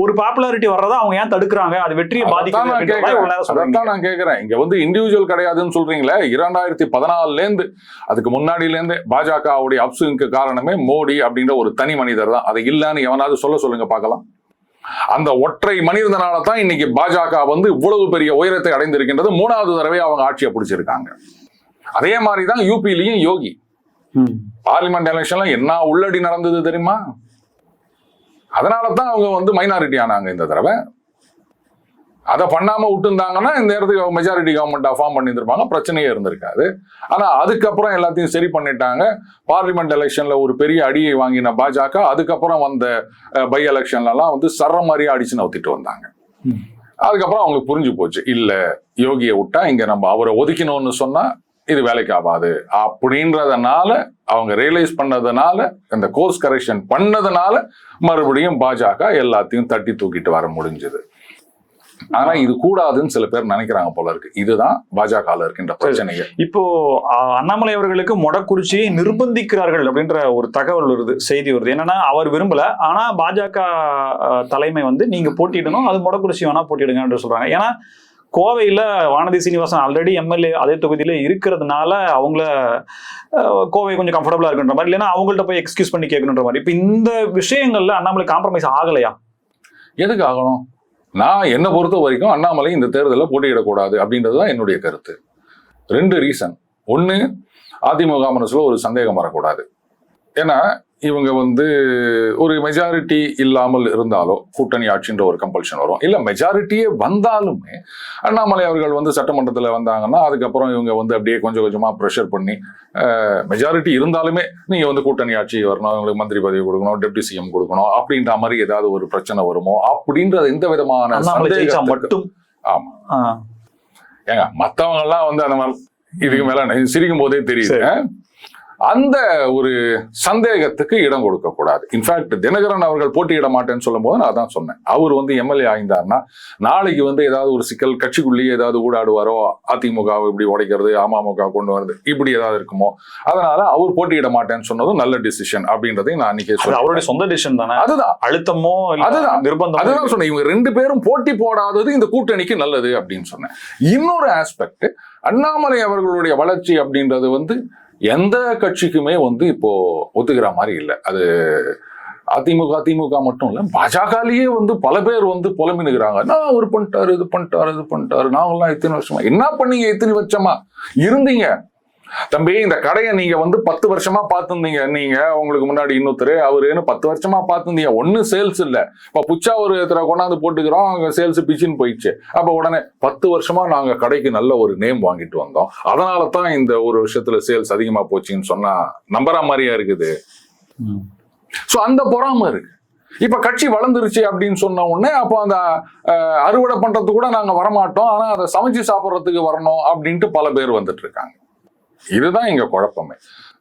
ஒரு பாப்புலாரிட்டி வர்றதா அவங்க ஏன் தடுக்கிறாங்க? அது வெற்றியை பாதிக்கும். நான் கேட்கிறேன், இங்க வந்து இண்டிவிஜுவல் கிடையாதுன்னு சொல்றீங்களே, 2014ல இருந்து அதுக்கு முன்னாடியில இருந்து பாஜகவுடைய அப்சுக்கு காரணமே மோடி அப்படின்ற ஒரு தனி மனிதர் தான். அதை இல்லன்னு எவனாவது சொல்லுங்க பார்க்கலாம். அந்த ஒற்றை மனிதனால தான் இன்னைக்கு பாஜக வந்து இவ்வளவு பெரிய உயரத்தை அடைந்திருக்கின்றது. 3வது தடவை அவங்க ஆட்சியை பிடிச்சிருக்காங்க. அதே மாதிரிதான் யூபிலையும் யோகி பார்லிமெண்ட் எலெக்ஷன்ல என்ன உள்ளடி நடந்தது தெரியுமா? அதனாலதான் அவங்க வந்து மைனாரிட்டி ஆனாங்க இந்த தடவை. அதை பண்ணாம விட்டுருந்தாங்கன்னா இந்த இடத்துக்கு மெஜாரிட்டி கவர்மெண்டா ஃபார்ம் பண்ணியிருந்திருப்பாங்க, பிரச்சனையே இருந்திருக்காது. ஆனா அதுக்கப்புறம் எல்லாத்தையும் சரி பண்ணிட்டாங்க. பார்லிமெண்ட் எலெக்ஷன்ல ஒரு பெரிய அடியை வாங்கின பாஜக அதுக்கப்புறம் வந்த பை எலெக்ஷன்லாம் வந்து சர்ற மாதிரியே அடிச்சு நவுத்திட்டு வந்தாங்க. அதுக்கப்புறம் அவங்களுக்கு புரிஞ்சு போச்சு, இல்ல யோகியை விட்டா இங்க நம்ம அவரை ஒதுக்கணும்னு சொன்னா இது வேலைக்கு ஆகாது அப்படின்றதுனால அவங்க ரியலைஸ் பண்ணதுனால இந்த கோர்ஸ் கரெக்ஷன் பண்ணதுனால மறுபடியும் பாஜக எல்லாத்தையும் தட்டி தூக்கிட்டு வர முடிஞ்சது. ஆனா இது கூடாதுன்னு சில பேர் நினைக்கிறாங்க போல இருக்கு. இதுதான் பாஜக இருக்கின்ற பிரச்சனைகள். இப்போ அண்ணாமலை அவர்களுக்கு மொடக்குறிச்சியை நிர்பந்திக்கிறார்கள் அப்படின்ற ஒரு தகவல் வருது, செய்தி வருது. என்னன்னா அவர் விரும்பல, ஆனா பாஜக தலைமை வந்து நீங்க போட்டியிடணும், அது மொடக்குறிச்சி வேணா போட்டியிடுங்க சொல்றாங்க. ஏன்னா கோவையில வானதி சீனிவாசன் ஆல்ரெடி எம்எல்ஏ அதே தொகுதியில இருக்கிறதுனால அவங்கள கோவை கொஞ்சம் கம்ஃபர்டபுளா இருக்குன்ற மாதிரி, இல்லைன்னா அவங்கள்ட்ட போய் எக்ஸ்கியூஸ் பண்ணி கேட்கணுன்ற மாதிரி. இப்ப இந்த விஷயங்கள்ல அண்ணாமலை காம்ப்ரமைஸ் ஆகலையா? எதுக்கு ஆகணும்? நான் என்ன பொறுத்த வரைக்கும் அண்ணாமலை இந்த தேர்தலில் போட்டியிடக்கூடாது அப்படின்றதுதான் என்னுடைய கருத்து. 2 ரீசன். ஒன்று, அதிமுக மனசுல ஒரு சந்தேகம் வரக்கூடாது. ஏன்னா இவங்க வந்து ஒரு மெஜாரிட்டி இல்லாமல் இருந்தாலோ கூட்டணி ஆட்சின்ற ஒரு கம்பல்ஷன் வரும். இல்லை மெஜாரிட்டியே வந்தாலுமே அண்ணாமலை அவர்கள் வந்து சட்டமன்றத்தில் வந்தாங்கன்னா அதுக்கப்புறம் இவங்க வந்து அப்படியே கொஞ்சம் கொஞ்சமாக ப்ரெஷர் பண்ணி மெஜாரிட்டி இருந்தாலுமே நீங்கள் வந்து கூட்டணி ஆட்சி வரணும், இவங்களுக்கு மந்திரி பதவி கொடுக்கணும், டெப்டி சிஎம் கொடுக்கணும் அப்படின்ற மாதிரி ஏதாவது ஒரு பிரச்சனை வருமோ அப்படின்றது எந்த விதமான சந்தேகம் மட்டும். ஆமா ஏங்க, மற்றவங்க எல்லாம் வந்து அந்த மாதிரி இதுக்கு மேல சிரிக்கும் போதே தெரியுது. அந்த ஒரு சந்தேகத்துக்கு இடம் கொடுக்க கூடாது. இன்ஃபேக்ட் தினகரன் அவர்கள் போட்டியிட மாட்டேன்னு சொல்லும் போது நான் தான் சொன்னேன், அவர் வந்து எம்எல்ஏ ஆயிருந்தாருன்னா நாளைக்கு வந்து ஏதாவது ஒரு சிக்கல் கட்சிக்குள்ளேயே ஏதாவது ஊடாடுவாரோ, அதிமுக இப்படி உடைக்கிறது, அமமுக கொண்டு வருது, இப்படி ஏதாவது இருக்குமோ, அதனால அவர் போட்டியிட மாட்டேன்னு சொன்னதும் நல்ல டிசிஷன் அப்படின்றதையும் நான் அன்னைக்கே சொன்னேன். அவருடைய சொந்த டிசிஷன் தானே, அதுதான் அழுத்தமோ அதுதான் நிர்பந்தம், அதுதான் சொன்னேன். இவங்க 2 பேரும் போட்டி போடாதது இந்த கூட்டணிக்கு நல்லது அப்படின்னு சொன்னேன். இன்னொரு ஆஸ்பெக்ட், அண்ணாமலை அவர்களுடைய வளர்ச்சி அப்படின்றது வந்து எந்த கட்சிக்குமே வந்து இப்போ ஒத்துக்கிற மாதிரி இல்லை. அது அதிமுக மட்டும் இல்ல, பாஜகலயே வந்து பல பேர் வந்து புலம்பினுக்கிறாங்க. நான் அவர் பண்ணிட்டாரு, இது பண்ணிட்டாரு, நாங்கெல்லாம் எத்தனை வருஷமா என்ன பண்ணீங்க, எத்தனை வருஷமா இருந்தீங்க தம்பி, இந்த கடையை நீங்க வந்து 10 வருஷமா பார்த்துருந்தீங்க. நீங்க உங்களுக்கு முன்னாடி இன்னொருத்தர் அவருன்னு 10 வருஷமா பார்த்துருந்தீங்க. ஒன்னும் சேல்ஸ் இல்ல. இப்ப புச்சா ஒரு கொண்டாந்து போட்டுக்கிறோம், அங்க சேல்ஸ் பிச்சுன்னு போயிடுச்சு. அப்ப உடனே 10 வருஷமா நாங்க கடைக்கு நல்ல ஒரு நேம் வாங்கிட்டு வந்தோம், அதனால தான் இந்த ஒரு வருஷத்துல சேல்ஸ் அதிகமா போச்சுன்னு சொன்னா நம்புற மாதிரியா இருக்குது. சோ அந்த பொறாம இருக்கு. இப்ப கட்சி வளர்ந்துருச்சு அப்படின்னு சொன்ன உடனே அப்போ அந்த அறுவடை பண்றதுக்கு கூட நாங்க வரமாட்டோம், ஆனா அதை சமைச்சு சாப்பிட்றதுக்கு வரணும் அப்படின்ட்டு பல பேர் வந்துட்டு இருக்காங்க. இதுதான் இங்க குழப்பமே.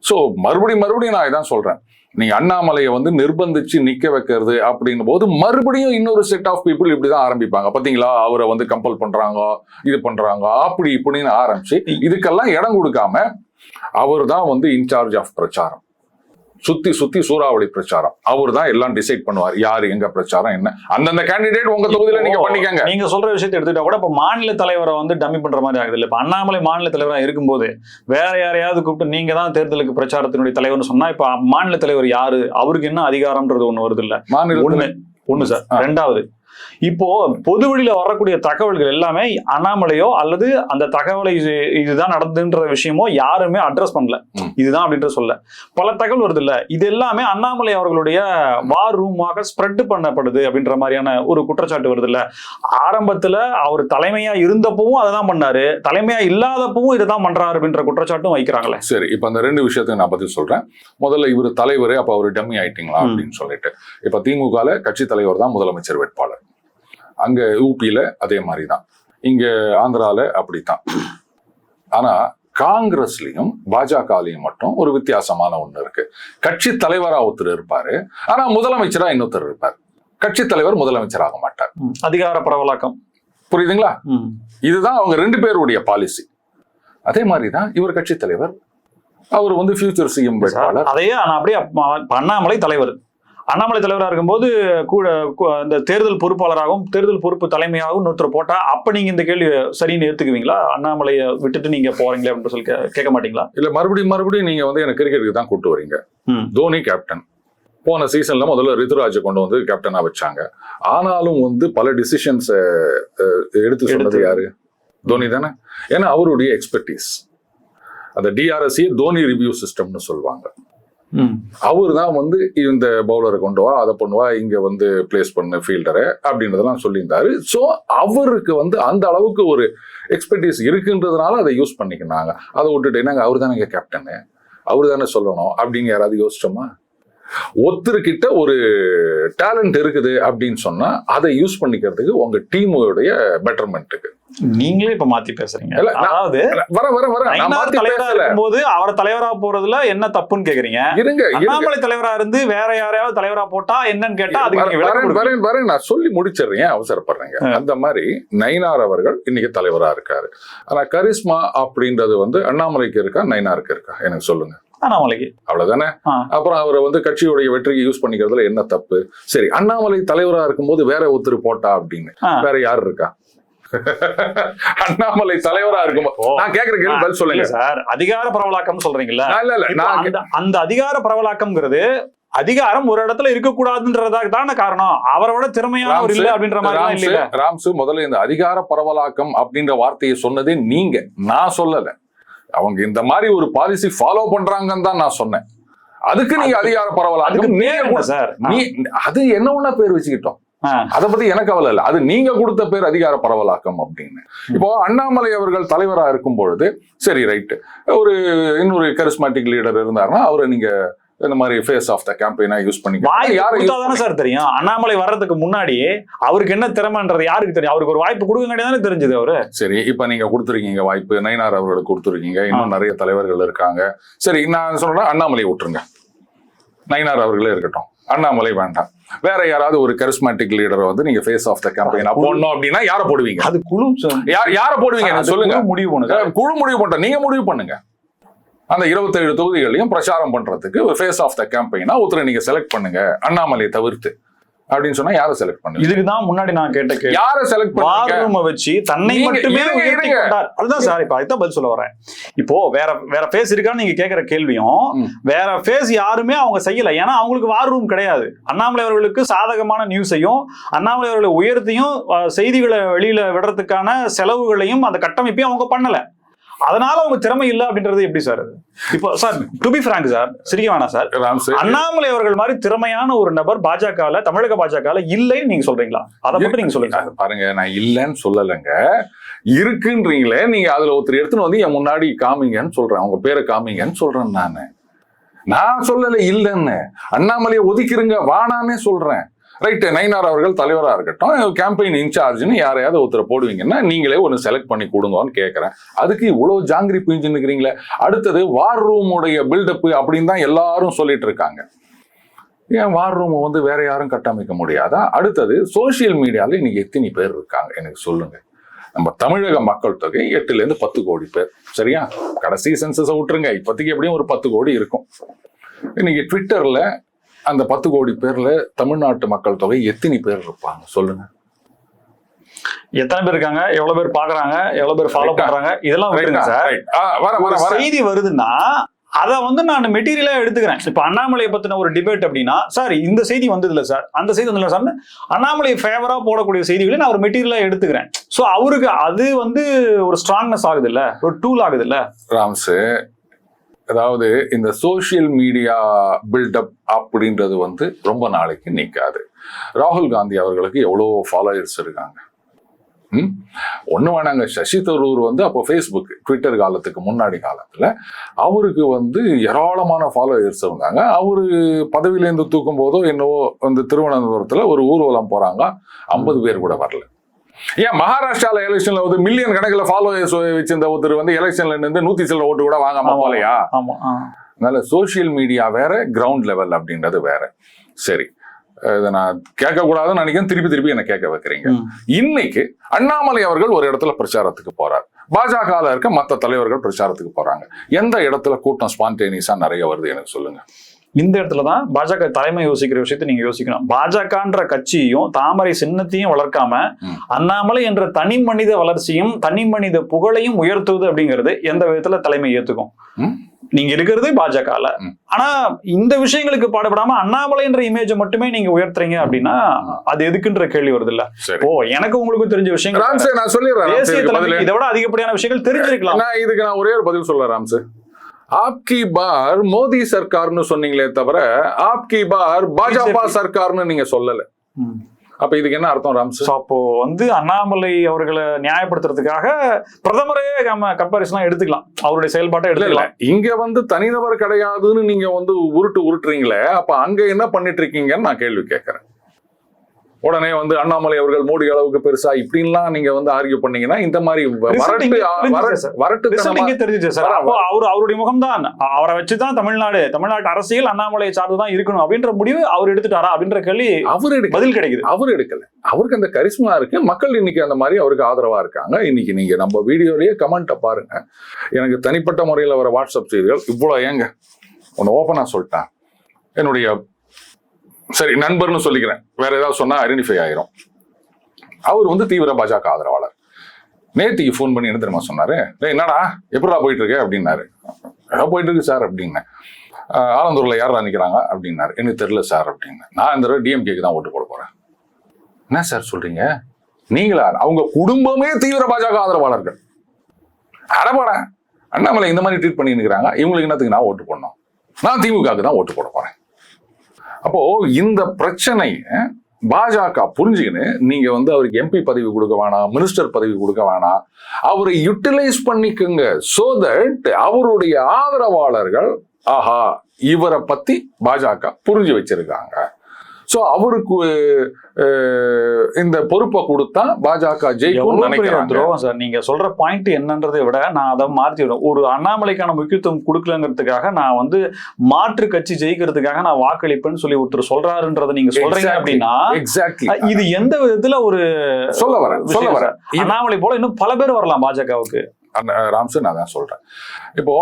சோ மறுபடியும் நான் இதான் சொல்றேன், நீங்க அண்ணாமலையை வந்து நிர்பந்திச்சு நிக்க வைக்கிறது அப்படின்னும் போது மறுபடியும் இன்னொரு செட் ஆஃப் பீப்புள் இப்படிதான் ஆரம்பிப்பாங்க. பாத்தீங்களா, அவரை வந்து கம்பல் பண்றாங்க, இது பண்றாங்க, அப்படி இப்படின்னு ஆரம்பிச்சு இதுக்கெல்லாம் இடம் கொடுக்காம அவர் தான் வந்து இன்சார்ஜ் ஆஃப் பிரச்சாரம், சுத்தி சூறாவளி பிரச்சாரம். அவர் தான் எல்லாம் டிசைட் பண்ணுவார், யாரு எங்க பிரச்சாரம் என்ன, அந்தந்த கேண்டிடேட் உங்க தொகுதியில நீங்க பண்ணிக்கங்க. நீங்க சொல்ற விஷயத்தை எடுத்துட்டா கூட இப்ப மாநில தலைவரை வந்து டம்மி பண்ற மாதிரி ஆகுது இல்ல. இப்ப அண்ணாமலை மாநில தலைவரா இருக்கும்போது வேற யாரையாவது கூப்பிட்டு நீங்க தான் தேர்தலுக்கு பிரச்சாரத்தினுடைய தலைவர்னு சொன்னா, இப்ப மாநில தலைவர் யாரு, அவருக்கு என்ன அதிகாரம்ன்றது ஒண்ணு வருது இல்ல. ஒண்ணு சார். 2வது, இப்போ பொது வெளியில வரக்கூடிய தகவல்கள் எல்லாமே அண்ணாமலையோ அல்லது அந்த தகவலை இதுதான் நடந்துன்ற விஷயமோ யாருமே அட்ரஸ் பண்ணல, இதுதான் அப்படின்ற சொல்ல பல தகவல் வருது இல்ல. இது எல்லாமே அண்ணாமலை அவர்களுடைய வார் ரூமாக ஸ்ப்ரெட் பண்ணப்படுது அப்படின்ற மாதிரியான ஒரு குற்றச்சாட்டு வருது இல்ல. ஆரம்பத்துல அவர் தலைமையா இருந்தப்பவும் அதை தான் பண்ணாரு, தலைமையா இல்லாதப்பவும் இதை தான் பண்றாரு அப்படின்ற குற்றச்சாட்டும் வைக்கிறாங்களே. சரி, இப்ப அந்த 2 விஷயத்துக்கு நான் பதில் சொல்றேன். முதல்ல இவர் தலைவர், அப்ப அவர் டம்மி ஆயிட்டீங்களா அப்படின்னு சொல்லிட்டு. இப்ப திமுகல கட்சி தலைவர் தான் முதலமைச்சர் வேட்பாளர், அங்க யூபியில அதே மாதிரிதான், இங்க ஆந்திரால அப்படித்தான். ஆனா காங்கிரஸ்லயும் பாஜகலையும் மட்டும் ஒரு வித்தியாசமான ஒண்ணு இருக்கு. கட்சி தலைவரா ஒருத்தர் இருப்பாரு, ஆனா முதலமைச்சரா இன்னொருத்தர் இருப்பார். கட்சி தலைவர் முதலமைச்சர் ஆக மாட்டார். அதிகார பரவலாக்கம், புரியுதுங்களா? இதுதான் அவங்க 2 பேருடைய பாலிசி. அதே மாதிரிதான் இவர் கட்சி தலைவர், அவர் வந்து ஃபியூச்சர் சிஎம் வேட்பாளர். அதையே அப்படியே அண்ணாமலை தலைவர், அண்ணாமலை தலைவராக இருக்கும்போது கூட இந்த தேர்தல் பொறுப்பாளராகவும் தேர்தல் பொறுப்பு தலைமையாகவும் ஒருத்தர் போட்டா அப்ப நீங்க இந்த கேள்வி சரின்னு ஏத்துக்குவீங்களா? அண்ணாமலையை விட்டுட்டு நீங்க போறீங்களே அப்படின்னு சொல்லி கேட்க மாட்டீங்களா? இல்ல, மறுபடியும் நீங்க வந்து எனக்கு கிரிக்கெட்டுக்கு தான் கூட்டு வரீங்க. தோனி கேப்டன், போன சீசன்ல முதல்ல ரித்துராஜை கொண்டு வந்து கேப்டனா வச்சாங்க. ஆனாலும் வந்து பல டிசிஷன்ஸ் எடுத்து சொன்னது யாரு? தோனி தானே. ஏன்னா அவருடைய எக்ஸ்பர்டீஸ், அந்த டிஆர்எஸ்ஏ தோனி ரிவ்யூ சிஸ்டம்னு சொல்லுவாங்க. அவர் தான் வந்து இந்த பவுலரை கொண்டு வா, அதை பண்ணுவா, இங்க வந்து பிளேஸ் பண்ணு ஃபீல்டரை அப்படின்றதெல்லாம் சொல்லியிருந்தாரு. ஸோ அவருக்கு வந்து அந்த அளவுக்கு ஒரு எக்ஸ்பர்டீஸ் இருக்குன்றதுனால அதை யூஸ் பண்ணிக்கினாங்க. அதை விட்டுட்டு என்னங்க அவர் தானே கேப்டனு, அவர் தானே சொல்லணும் அப்படின்னு யாராவது யோசிச்சோமா? ஒருத்தர்கிட்ட ஒரு டேலண்ட் இருக்குது அப்படின்னு சொன்னா அதை யூஸ் பண்ணிக்கிறதுக்கு உங்க டீமோடைய பெட்டர்மெண்ட்டுக்கு. நீங்களே இப்ப மாத்தி பேசுறீங்க. இல்ல, அதாவது தலைவரா இருக்கும்போது அவரை தலைவரா போறதுல என்ன தப்புன்னு கேக்குறீங்க. அண்ணாமலை தலைவரா இருந்து வேற யாரையாவது தலைவரா போட்டா என்னன்னு கேட்டா அதுக்கு நான் சொல்லி முடிச்சிடுறேன், அவசரப்படுறேங்க. அந்த மாதிரி நயினார் அவர்கள் இன்னைக்கு தலைவரா இருக்காரு. ஆனா கரிஸ்மா அப்படின்றது வந்து அண்ணாமலைக்கு இருக்கா நயினாருக்கு இருக்கா எனக்கு சொல்லுங்க. அண்ணாமலைக்கு அவ்வளவுதானே. அப்புறம் அவரை வந்து கட்சியுடைய வெற்றிக்கு யூஸ் பண்ணிக்கிறதுல என்ன தப்பு? சரி, அண்ணாமலை தலைவரா இருக்கும்போது வேற ஒருத்தர் போட்டா அப்படின்னு வேற யாரு இருக்கா? அண்ணாமலை தலைவரா இருக்கும்போது நான் கேக்குற கேள்வி பதில் சொல்லுங்க சார். அதிகார பரவலாக்கம் சொல்றீங்கல்ல, அந்த அதிகார பரவலாக்கம்ங்கிறது அதிகாரம் ஒரு இடத்துல இருக்கக்கூடாதுன்றதுக்கு தானே காரணம். அவரோட திறமையான இல்ல அப்படின்ற மாதிரி இல்ல. ராம்சு, முதல்ல இந்த அதிகார பரவலாக்கம் அப்படின்ற வார்த்தையை சொன்னதே நீங்க, நான் சொல்லல. அவங்க இந்த மாதிரி ஒரு பாலிசி ஃபாலோ பண்றாங்கன்னு தான் நான் சொன்னேன். அதுக்கு நீங்க அதிகார பரவலாக்கம் சார், அது என்ன ஒண்ணா பேர் வச்சுக்கிட்டோம், அதை பத்தி எனக்கு கவலை இல்லை. அது நீங்க கொடுத்த பேர் அதிகார பரவலாக்கம் அப்படின்னு. இப்போ அண்ணாமலை அவர்கள் தலைவரா இருக்கும் பொழுது சரி ரைட்டு, ஒரு இன்னொரு கரிஸ்மாட்டிக் லீடர் இருந்தாருன்னா அவரை நீங்க இந்த மாதிரி ஃபேஸ் ஆஃப் த கேம்பெயினா யூஸ் பண்ணிக்கலாம் சார். தெரியும், அண்ணாமலை வர்றதுக்கு முன்னாடி அவருக்கு என்ன திறமைன்றது யாருக்கு தெரியும்? அவருக்கு ஒரு வாய்ப்பு கொடுக்க தானே தெரிஞ்சது அவரு. சரி, இப்ப நீங்க கொடுத்துருக்கீங்க வாய்ப்பு, நயினார் அவர்களுக்கு கொடுத்துருக்கீங்க, இன்னும் நிறைய தலைவர்கள் இருக்காங்க. சரி, நான் சொல்றேன் அண்ணாமலை விட்டுருங்க, நயினார் அவர்களே இருக்கட்டும், அண்ணாமலை வேண்டாம், வேற யாராவது ஒரு கரிஸ்மாட்டிக் லீடரை வந்து நீங்க ஃபேஸ் ஆஃப் த கேம்பெயினா போடணும் அப்படின்னா யாரை போடுவீங்க? அது குழு யாரை போடுவீங்க சொல்லுங்க. முடிவு பண்ணுங்க, குழு முடிவு பண்ண, நீங்க முடிவு பண்ணுங்க. அந்த 27 தொகுதிகளையும் பிரச்சாரம் பண்றதுக்கு ஒரு ஃபேஸ் ஆஃப் த கேம்பெயினா ஒருத்தரை நீங்க செலக்ட் பண்ணுங்க, அண்ணாமலையை தவிர்த்து அப்படின்னு சொன்னா யாரை செலக்ட் பண்ணுங்க? இதுக்குதான் முன்னாடி நான் கேட்ட யாரை செலக்ட் பண்ணுங்க வச்சு தன்னை மட்டுமே அதுதான் சார். இப்ப அதுதான் பதில் சொல்ல வரேன். இப்போ வேற ஃபேஸ் இருக்கான்னு நீங்க கேக்குற கேள்வியும் வேற ஃபேஸ் யாருமே அவங்க செய்யல. ஏன்னா அவங்களுக்கு வார் ரூம் கிடையாது. அண்ணாமலை அவர்களுக்கு சாதகமான நியூஸையும் அண்ணாமலை அவர்களை உயர்த்தியும் செய்திகளை வெளியில விடுறதுக்கான செலவுகளையும் அந்த கட்டமைப்பையும் அவங்க பண்ணல. அதனால அவங்க திறமை இல்லை அப்படின்றது எப்படி சார்? இப்போ sir, to be frank sir, சிரிக்க வேணாம் சார், அண்ணாமலை அவர்கள் மாதிரி திறமையான ஒரு நபர் பாஜகல, தமிழக பாஜகல இல்லைன்னு நீங்க சொல்றீங்களா? அதை மட்டும் நீங்க சொல்லுங்க. பாருங்க, நான் இல்லைன்னு சொல்லலைங்க, இருக்குன்றீங்களே நீங்க. அதுல ஒருத்தர் எடுத்துன்னு வந்து என் முன்னாடி காமிங்கன்னு சொல்றேன், அவங்க பேரை காமிங்கன்னு சொல்றேன். நான் சொல்லல இல்லைன்னு. அண்ணாமலையை ஒதுக்கிருங்க வானானே சொல்றேன். ரைட்டு, நயினார் அவர்கள் தலைவராக இருக்கட்டும், கேம்பெயின் இன்சார்ஜ்னு யாரையாவது ஒருத்தரை போடுவீங்கன்னா நீங்களே ஒன்று செலக்ட் பண்ணி கொடுங்கன்னு கேட்குறேன். அதுக்கு இவ்வளோ ஜாங்கிரி பிஞ்சுன்னுக்கிறீங்களே. அடுத்தது வார் ரூமுடைய பில்டப்பு அப்படின்னு தான் எல்லாரும் சொல்லிட்டு இருக்காங்க. ஏன் வார் ரூமை வந்து வேற யாரும் கட்டமைக்க முடியாதா? அடுத்தது சோசியல் மீடியாவில் இன்னைக்கு எத்தனை பேர் இருக்காங்க எனக்கு சொல்லுங்க. நம்ம தமிழக மக்கள் தொகை 8 to 10 கோடி பேர், சரியா? கடைசி சென்சஸை விட்டுருங்க, இப்போதைக்கு எப்படியும் ஒரு 10 கோடி இருக்கும். இன்னைக்கு ட்விட்டர்ல அந்த 10 கோடி பேர்ல தமிழ்நாட்டு மக்கள் தொகை எத்தனை பேர் இருப்பாங்க சொல்லுங்க. எத்தனை பேர் இருக்காங்க, எவ்வளவு பேர் பாக்குறாங்க, எவ்வளவு பேர் ஃபாலோ பண்றாங்க, இதெல்லாம் விட்டுருங்க சார். செய்தி வருதுன்னா அதை வந்து நான் மெட்டீரியலா எடுத்துக்கிறேன். இப்ப அண்ணாமலையை பத்தின ஒரு டிபேட் அப்படின்னா, சார் இந்த செய்தி வந்தது இல்ல சார், அந்த செய்தி வந்து சார், அண்ணாமலை ஃபேவரா போடக்கூடிய செய்திகளை நான் ஒரு மெட்டீரியலா எடுத்துக்கிறேன். சோ அவருக்கு அது வந்து ஒரு ஸ்ட்ராங்னஸ் ஆகுது இல்ல, ஒரு டூல் ஆகுது இல்ல ராம்ஸ். அதாவது இந்த சோசியல் மீடியா பில்டப் அப்படின்றது வந்து ரொம்ப நாளைக்கு நிற்காது. ராகுல் காந்தி அவர்களுக்கு எவ்வளோ ஃபாலோயர்ஸ் இருக்காங்க. ஒண்ணு வேணாங்க, சசி தரூர் வந்து அப்போ ஃபேஸ்புக் ட்விட்டர் காலத்துக்கு முன்னாடி காலத்துல அவருக்கு வந்து ஏராளமான ஃபாலோயர்ஸ் இருந்தாங்க. அவரு பதவியிலேருந்து தூக்கும் போதோ என்னவோ வந்து திருவனந்தபுரத்துல ஒரு ஊர்வலம் போறாங்க, 50 பேர் கூட வரல. ஏன் மகாராஷ்டிரால எலெக்ஷன்ல வந்து மில்லியன் கணக்கில் ஃபாலோவர்ஸ் வச்சிருந்த ஒருத்தர் வந்து எலெக்ஷன்ல இருந்து 100 சில ஓட்டு கூட வாங்காம போலையா? அதனால சோசியல் மீடியா வேற, கிரவுண்ட் லெவல் அப்படின்றது வேற. சரி, இதை நான் கேட்கக்கூடாதுன்னு நினைக்கிறேன், திருப்பி என்ன கேட்க வைக்கிறீங்க. இன்னைக்கு அண்ணாமலை அவர்கள் ஒரு இடத்துல பிரச்சாரத்துக்கு போறார், பாஜகல இருக்க மற்ற தலைவர்கள் பிரச்சாரத்துக்கு போறாங்க. எந்த இடத்துல கூட்டம் ஸ்பான்டேனியஸா நிறைய வருது எனக்கு சொல்லுங்க. இந்த இடத்துலதான் பாஜக தலைமை யோசிக்கிற விஷயத்தை நீங்க யோசிக்கணும். பாஜகன்ற கட்சியையும் தாமரை சின்னத்தையும் வளர்க்காம அண்ணாமலை என்ற தனி மனித வளர்ச்சியும் தனி மனித புகழையும் உயர்த்துவது அப்படிங்கிறது எந்த விதத்துல தலைமை ஏத்துக்கும்? நீங்க இருக்கிறது பாஜகல, ஆனா இந்த விஷயங்களுக்கு பாடுபடாம அண்ணாமலை என்ற இமேஜை மட்டுமே நீங்க உயர்த்துறீங்க அப்படின்னா அது எதுக்குன்ற கேள்வி வருது இல்ல. ஓ, எனக்கு உங்களுக்கு தெரிஞ்ச விஷயங்கள் நான் சொல்லிடுறேன், இதை விட அதிகப்படியான விஷயங்கள் தெரிஞ்சிருக்கலாம். இதுக்கு நான் ஒரே ஒரு பதில் சொல்ல ராம்ஸ். ஆப்கி பார் மோடி சர்க்கார்னு சொன்னீங்களே தவிர ஆப்கி பார் பாஜக சர்க்கார்னு நீங்க சொல்லல. அப்ப இதுக்கு என்ன அர்த்தம் ராம்ஸ்? அப்போ அண்ணாமலை அவர்களை நியாயப்படுத்துறதுக்காக பிரதமரே நம்ம கம்பேரிசனா எடுத்துக்கலாம், அவருடைய செயல்பாட்டை எடுத்துக்கலாம். இங்க தனிநபர் கிடையாதுன்னு நீங்க உருட்டுறீங்களே, அப்ப அங்க என்ன பண்ணிட்டு இருக்கீங்கன்னு நான் கேள்வி கேட்கிறேன். உடனே அண்ணாமலை அவர்கள் மோடி அளவுக்கு பெருசா இப்படின்லாம் நீங்க ஆர்கியூ பண்ணீங்கன்னா இந்த மாதிரி தெரிஞ்சிச்சு சார். அப்போ அவருடைய முகம்தான், அவரை வச்சுதான் தமிழ்நாட்டு அரசியல் அண்ணாமலையை சார்ந்துதான் இருக்கணும் அப்படின்ற முடிவு அவர் எடுத்துட்டாரா அப்படின்ற கேள்வி பதில் கிடைக்குது. அவர் எடுக்கல, அவருக்கு அந்த கரிஸ்மா இருக்கு, மக்கள் இன்னைக்கு அந்த மாதிரி அவருக்கு ஆதரவா இருக்காங்க. இன்னைக்கு நீங்க நம்ம வீடியோலயே கமெண்ட்டை பாருங்க. எனக்கு தனிப்பட்ட முறையில் வர வாட்ஸ்அப் செய்திகள் இவ்வளவு ஏங்க ஒன்னு ஓப்பனா சொல்லிட்டேன். என்னுடைய சரி நண்பர்னு சொல்லிக்கிறேன், வேற ஏதாவது சொன்னா ஐடென்டிஃபை ஆயிரும். அவர் தீவிர பாஜக ஆதரவாளர். நேத்திக்கு ஃபோன் பண்ணி என்ன தெரியுமா சொன்னாரு, என்னடா எப்படா போயிட்டு இருக்கு அப்படின்னாரு. ஏதோ போயிட்டு இருக்கு சார் அப்படின்னேன். ஆலந்தூர்ல யாரா நிக்கிறாங்க அப்படின்னாரு. எனக்கு தெரியல சார் அப்படின்னு. நான் இந்த தடவை டிஎம்கேக்கு தான் ஓட்டு போட போறேன். என்ன சார் சொல்றீங்க நீங்களா? அவங்க குடும்பமே தீவிர பாஜக ஆதரவாளர்கள். அடப்பாட அண்ணாமலை இந்த மாதிரி ட்ரீட் பண்ணி இருக்கிறாங்க, இவங்களுக்கு என்னத்துக்கு நான் ஓட்டு போடணும்? நான் திமுகவுக்கு தான் ஓட்டு போட போறேன். அப்போ இந்த பிரச்சனையை பாஜக புரிஞ்சுக்கின்னு நீங்க அவருக்கு எம்பி பதவி கொடுக்க வேணாம், மினிஸ்டர் பதவி கொடுக்க வேணாம், அவரை யூட்டிலைஸ் பண்ணிக்கோங்க. சோ தட் அவருடைய ஆதரவாளர்கள் ஆஹா இவரை பத்தி பாஜக புரிஞ்சு வச்சிருக்காங்க, சோ அவருக்கு இந்த பொறுப்பை கொடுத்தா பாஜக ஜெயிக்கும் நினைக்கிறாங்க. துரோகம் சார். நீங்க சொல்ற பாயிண்ட் என்னன்றதை விட நான் அதை மாற்றி விடுறேன். ஒரு அண்ணாமலைக்கான முக்கியத்துவம் கொடுக்கலங்கிறதுக்காக நான் மாற்று கட்சி ஜெயிக்கிறதுக்காக நான் வாக்களிப்பேன்னு சொல்லி ஒருத்தர் சொல்றாருன்றதை நீங்க சொல்றீங்க அப்படின்னா இது எந்த விதத்துல ஒரு சொல்ல வர அண்ணாமலை போல இன்னும் பல பேர் வரலாம் பாஜகவுக்கு. ராம்ஸ் நான் தான் சொல்றேன். இப்போ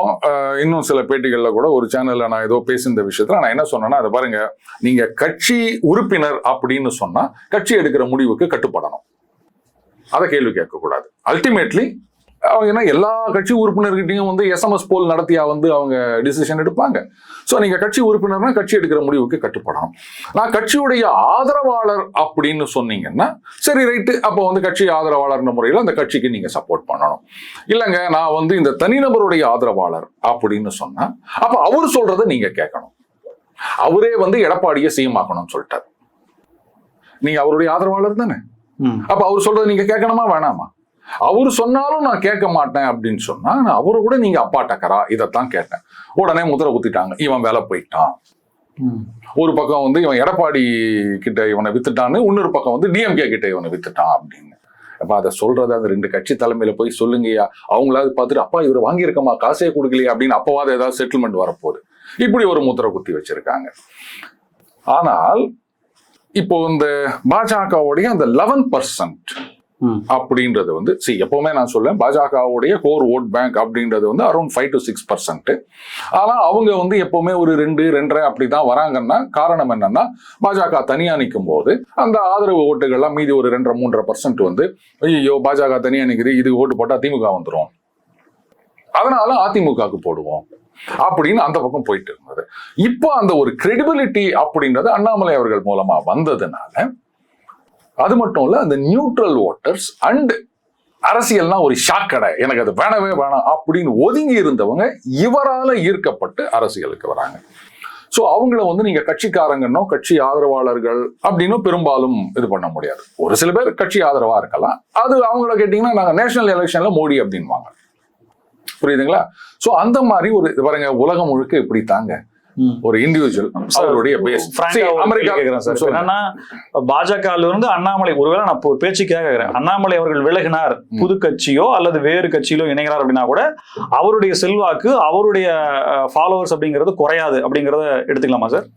இன்னும் சில பேட்டிகள்ல கூட ஒரு சேனல்ல நான் ஏதோ பேசின விஷயத்துல நான் என்ன சொன்னேன்னா, அதை பாருங்க, நீங்க கட்சி உறுப்பினர் அப்படின்னு சொன்னா கட்சி எடுக்கிற முடிவுக்கு கட்டுப்படணும், அதை கேள்வி கேட்க கூடாது. அல்டிமேட்லி அவங்க எல்லா கட்சி உறுப்பினர்கிட்டையும் எஸ்எம்எஸ் போல் நடத்தியா அவங்க டிசிஷன் எடுப்பாங்க. ஸோ நீங்க கட்சி உறுப்பினர்னா கட்சி எடுக்கிற முடிவுக்கு கட்டுப்படணும். நான் கட்சியுடைய ஆதரவாளர் அப்படின்னு சொன்னீங்கன்னா சரி ரைட்டு, அப்போ கட்சி ஆதரவாளர்ன்ற முறையில் அந்த கட்சிக்கு நீங்க சப்போர்ட் பண்ணணும். இல்லைங்க நான் இந்த தனிநபருடைய ஆதரவாளர் அப்படின்னு சொன்னா அப்ப அவர் சொல்றதை நீங்க கேட்கணும். அவரே எடப்பாடியை சிஎம் ஆக்கணும்னு சொல்லிட்டாரு, நீங்க அவருடைய ஆதரவாளர் தானே, அப்ப அவர் சொல்றதை நீங்க கேட்கணுமா வேணாமா? அவரு சொன்னாலும் நான் கேட்க மாட்டேன் அப்படின்னு சொன்னா அவரு கூட நீங்க அப்பா டக்கரா இதைத்தான் கேட்டேன். உடனே முத்திரை குத்திட்டாங்க, இவன் வேலை போயிட்டான். ஒரு பக்கம் இவன் எடப்பாடி கிட்ட இவனை வித்துட்டான்னு, இன்னொரு பக்கம் டிஎம்கே கிட்ட இவனை வித்துட்டான் அப்படின்னு. அப்ப அதை சொல்றது அந்த ரெண்டு கட்சி தலைமையில போய் சொல்லுங்கயா, அவங்களாவது பார்த்துட்டு அப்பா இவரை வாங்கியிருக்கமா காசே கொடுக்கலையா அப்படின்னு அப்பவாது ஏதாவது செட்டில்மெண்ட் வரப்போகுது. இப்படி ஒரு முத்திரை குத்தி வச்சிருக்காங்க. ஆனால் இப்போ இந்த பாஜகவுடைய அந்த 11% அப்படின்றது எப்பவுமே நான் சொல்லேன், பாஜகவுடைய கோர் ஓட் பேங்க் அப்படின்றது அரௌண்ட் 5 to 6%. ஆனா அவங்க எப்பவுமே ஒரு 2-2.5 அப்படிதான் வராங்கன்னா காரணம் என்னன்னா, பாஜக தனியா நிற்கும் போது அந்த ஆதரவு ஓட்டுகள்லாம் மீதி ஒரு 2-3% ஐயோ பாஜக தனியா நிக்குது, இது ஓட்டு போட்டா திமுக வந்துடும், அதனால அதிமுகவுக்கு போடுவோம் அப்படின்னு அந்த பக்கம் போயிட்டு இருந்தது. இப்போ அந்த ஒரு கிரெடிபிலிட்டி அப்படின்றது அண்ணாமலை அவர்கள் மூலமா வந்ததுனால, அது மட்டும் இல்ல அந்த நியூட்ரல் ஓட்டர்ஸ் அண்ட் அரசியல்னா ஒரு ஷாக்கடை, எனக்கு அது வேணவே வேணாம் அப்படின்னு ஒதுங்கி இருந்தவங்க இவரால ஈர்க்கப்பட்டு அரசியலுக்கு வராங்க. ஸோ அவங்கள நீங்க கட்சிக்காரங்கன்னோ கட்சி ஆதரவாளர்கள் அப்படின்னு பெரும்பாலும் இது பண்ண முடியாது. ஒரு சில பேர் கட்சி ஆதரவா இருக்கலாம், அது அவங்கள கேட்டீங்கன்னா நாங்க நேஷனல் எலெக்ஷன்ல மோடி அப்படின்வாங்க, புரியுதுங்களா? ஸோ அந்த மாதிரி ஒரு பாருங்க, உலகம் முழுக்க இப்படி தாங்க ஒரு இண்டிவிஜுவல் அவருடைய பேஸ். என்னன்னா பாஜகல இருந்து அண்ணாமலை, ஒருவேளை நான் ஒரு பேச்சுக்காக கேட்கிறேன், அண்ணாமலை அவர்கள் விலகினார், புது கட்சியோ அல்லது வேறு கட்சியிலோ இணைகிறார் அப்படின்னா கூட அவருடைய செல்வாக்கு, அவருடைய ஃபாலோவர்ஸ் அப்படிங்கிறது குறையாது அப்படிங்கறத எடுத்துக்கலாமா சார்?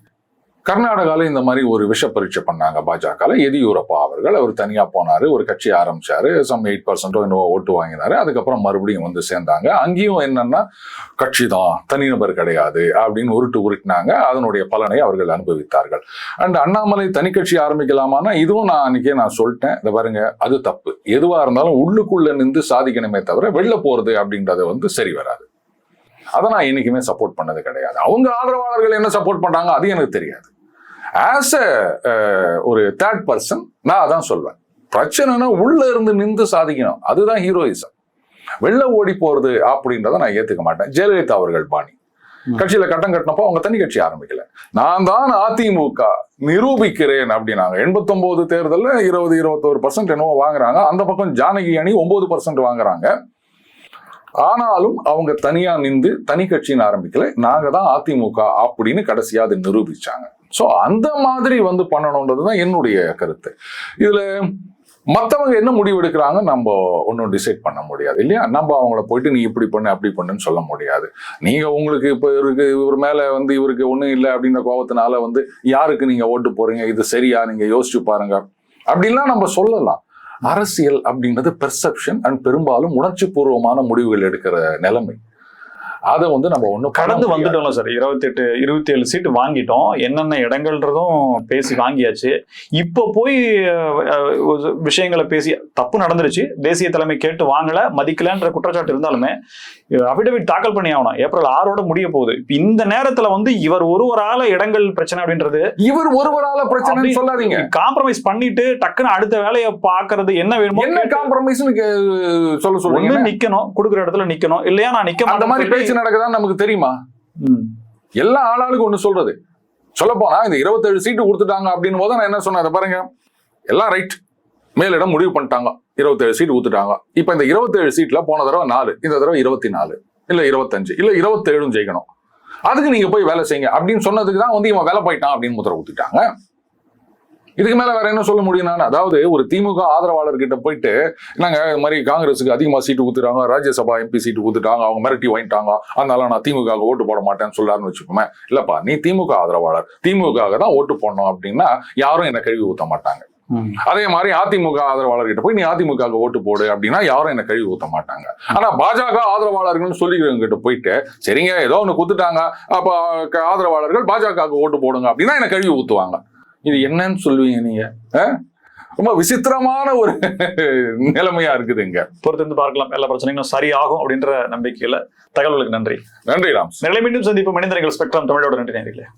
கர்நாடகால இந்த மாதிரி ஒரு விஷ பரீட்சை பண்ணாங்க பாஜக. எதியூரப்பா அவர்கள் அவர் தனியா போனாரு, ஒரு கட்சி ஆரம்பிச்சாரு, சம் 8% என்னவோ ஓட்டு வாங்கினாரு, அதுக்கப்புறம் மறுபடியும் சேர்ந்தாங்க. அங்கேயும் என்னன்னா கட்சி தான், தனிநபர் கிடையாது அப்படின்னு உருட்டினாங்க. அதனுடைய பலனை அவர்கள் அனுபவித்தார்கள். அண்ட் அண்ணாமலை தனி கட்சி ஆரம்பிக்கலாமான்னா இதுவும் நான் அன்னைக்கே நான் சொல்லிட்டேன், இதை பாருங்க அது தப்பு. எதுவா இருந்தாலும் உள்ளுக்குள்ள நின்று சாதிக்கணுமே தவிர வெளில போறது அப்படின்றது சரி வராது. அதை நான் என்னைக்குமே சப்போர்ட் பண்ணது கிடையாது. அவங்க ஆதரவாளர்கள் என்ன சப்போர்ட் பண்றாங்க அது எனக்கு தெரியாது. ஆஸ் ஒரு தேர்ட் பர்சன் நான் அதான் சொல்வேன், பிரச்சனைனா உள்ள இருந்து நின்று சாதிக்கணும், அதுதான் ஹீரோயிசம். வெளில ஓடி போறது அப்படின்றத நான் ஏத்துக்க மாட்டேன். ஜெயலலிதா அவர்கள் பாணி கட்சியில கட்டம் கட்டினப்போ அவங்க தனி கட்சி ஆரம்பிக்கல, நான் தான் அதிமுக நிரூபிக்கிறேன் அப்படின்னாங்க. 89 தேர்தல்ல 20-21% என்னவோ வாங்குறாங்க. அந்த பக்கம் ஜானகி அணி 9% வாங்குறாங்க. ஆனாலும் அவங்க தனியா நின்று தனி கட்சின்னு ஆரம்பிக்கல, நாங்க தான் அதிமுக அப்படின்னு கடைசியா அதை நிரூபிச்சாங்க. சோ அந்த மாதிரி வந்து பண்ணணும்ன்றதுதான் என்னுடைய கருத்து. இதுல மற்றவங்க என்ன முடிவு எடுக்கிறாங்க நம்ம ஒன்றும் டிசைட் பண்ண முடியாது இல்லையா? நம்ம அவங்கள போயிட்டு நீ இப்படி பண்ணு அப்படி பண்ணுன்னு சொல்ல முடியாது. நீங்க உங்களுக்கு இப்போ இவர் மேல வந்து இவருக்கு ஒன்றும் இல்லை அப்படின்ற கோபத்தினால வந்து யாருக்கு நீங்க ஓட்டு போறீங்க, இது சரியா, நீங்க யோசிச்சு பாருங்க அப்படின்லாம் நம்ம சொல்லலாம். அரசியல் அப்படின்றது பெர்செப்ஷன் அண்ட் பெரும்பாலும் உணர்ச்சி பூர்வமான முடிவுகள் எடுக்கிற நிலைமை. அதை வந்து நம்ம ஒன்றும் கடந்து வந்துட்டோம்ல சார். 27 சீட்டு வாங்கிட்டோம், என்னென்ன இடங்கள்ன்றதும் பேசி வாங்கியாச்சு. இப்போ போய் விஷயங்களை பேசி தப்பு நடந்துருச்சு, தேசிய தலைமை கேட்டு வாங்கல, மதிக்கலன்ற குற்றச்சாட்டு இருந்தாலுமே அபிடவிட் தாக்கல் பண்ணி ஆகணும். ஏப்ரல் 6 முடிய போகுது. இந்த நேரத்துல வந்து இவர் ஒருவரால இடங்கள் பிரச்சனை அப்படின்றது, இவர் ஒருவரால பிரச்சனை சொல்லாதீங்க. காம்ப்ரமைஸ் பண்ணிட்டு டக்குன்னு அடுத்த வேலையை பாக்குறது என்ன வேணுமோ, என்ன காம்ப்ரமைஸ் சொல்ல நிக்கணும், கொடுக்குற இடத்துல நிக்கணும், இல்லையா நான் நிக்க அந்த மாதிரி பேச்சு நடக்குதான் நமக்கு தெரியுமா? எல்லா ஆளாளுக்கு ஒண்ணு சொல்றது. சொல்ல போனா இந்த 27 சீட்டு கொடுத்துட்டாங்க அப்படின்னு போது நான் என்ன சொன்னேன் பாருங்க, எல்லாம் ரைட், மேலிடம் முடிவு பண்ணிட்டாங்க, 27 சீட்டு கொடுத்துட்டாங்க. இப்ப இந்த 27 சீட்ல போன தடவை 4, இந்த தடவை 24 இல்ல 25 இல்ல 27 ஜெயிக்கணும், அதுக்கு நீங்க போய் வேலை செய்யுங்க அப்படின்னு சொன்னதுக்கு தான் வந்து இவன் வேலை போயிட்டான் அப்படின்னு முத்திரை ஊத்திட்டாங்க. இதுக்கு மேல வேற என்ன சொல்ல முடியும்? நான் அதாவது ஒரு திமுக ஆதரவாளர்கிட்ட போயிட்டு நாங்க இது மாதிரி காங்கிரஸுக்கு அதிகமா சீட்டு கொடுத்துட்டாங்க, ராஜ்யசபா எம்பி சீட்டு கொடுத்துட்டாங்க, அவங்க மிரட்டி வாங்கிட்டாங்க, அதனால நான் திமுக ஓட்டு போட மாட்டேன்னு சொல்லாருன்னு வச்சுக்கோமே. இல்லப்பா, நீ திமுக ஆதரவாளர், திமுக தான் ஓட்டு போடணும் அப்படின்னா யாரும் என்ன கழுவி ஊத்த மாட்டாங்க. அதே மாதிரி அதிமுக ஆதரவாளர்கிட்ட போய் நீ அதிமுக ஓட்டு போடு அப்படின்னா யாரும் என்ன கழுவி ஊத்த மாட்டாங்க. ஆனா பாஜக ஆதரவாளர்கள் சொல்லிக்கிறவங்க கிட்ட போயிட்டு சரிங்க ஏதோ ஒண்ணு கொடுத்துட்டாங்க, அப்ப ஆதரவாளர்கள் பாஜக ஓட்டு போடுங்க அப்படின்னா என்ன கழுவி ஊத்துவாங்க. இது என்னன்னு சொல்லுவீங்க நீங்க? ரொம்ப விசித்திரமான ஒரு நிலைமையா இருக்குது. இங்க பொறுத்திருந்து பார்க்கலாம், எல்லா பிரச்சனைகளும் சரியாகும் அப்படின்ற நம்பிக்கையில. தகவலுக்கு நன்றி. நன்றி ராம். நிலை மீண்டும் சந்திப்பு. மனிதர்கள் ஸ்பெக்ட்ரம் தமிழோட நன்றி நேயர்களே.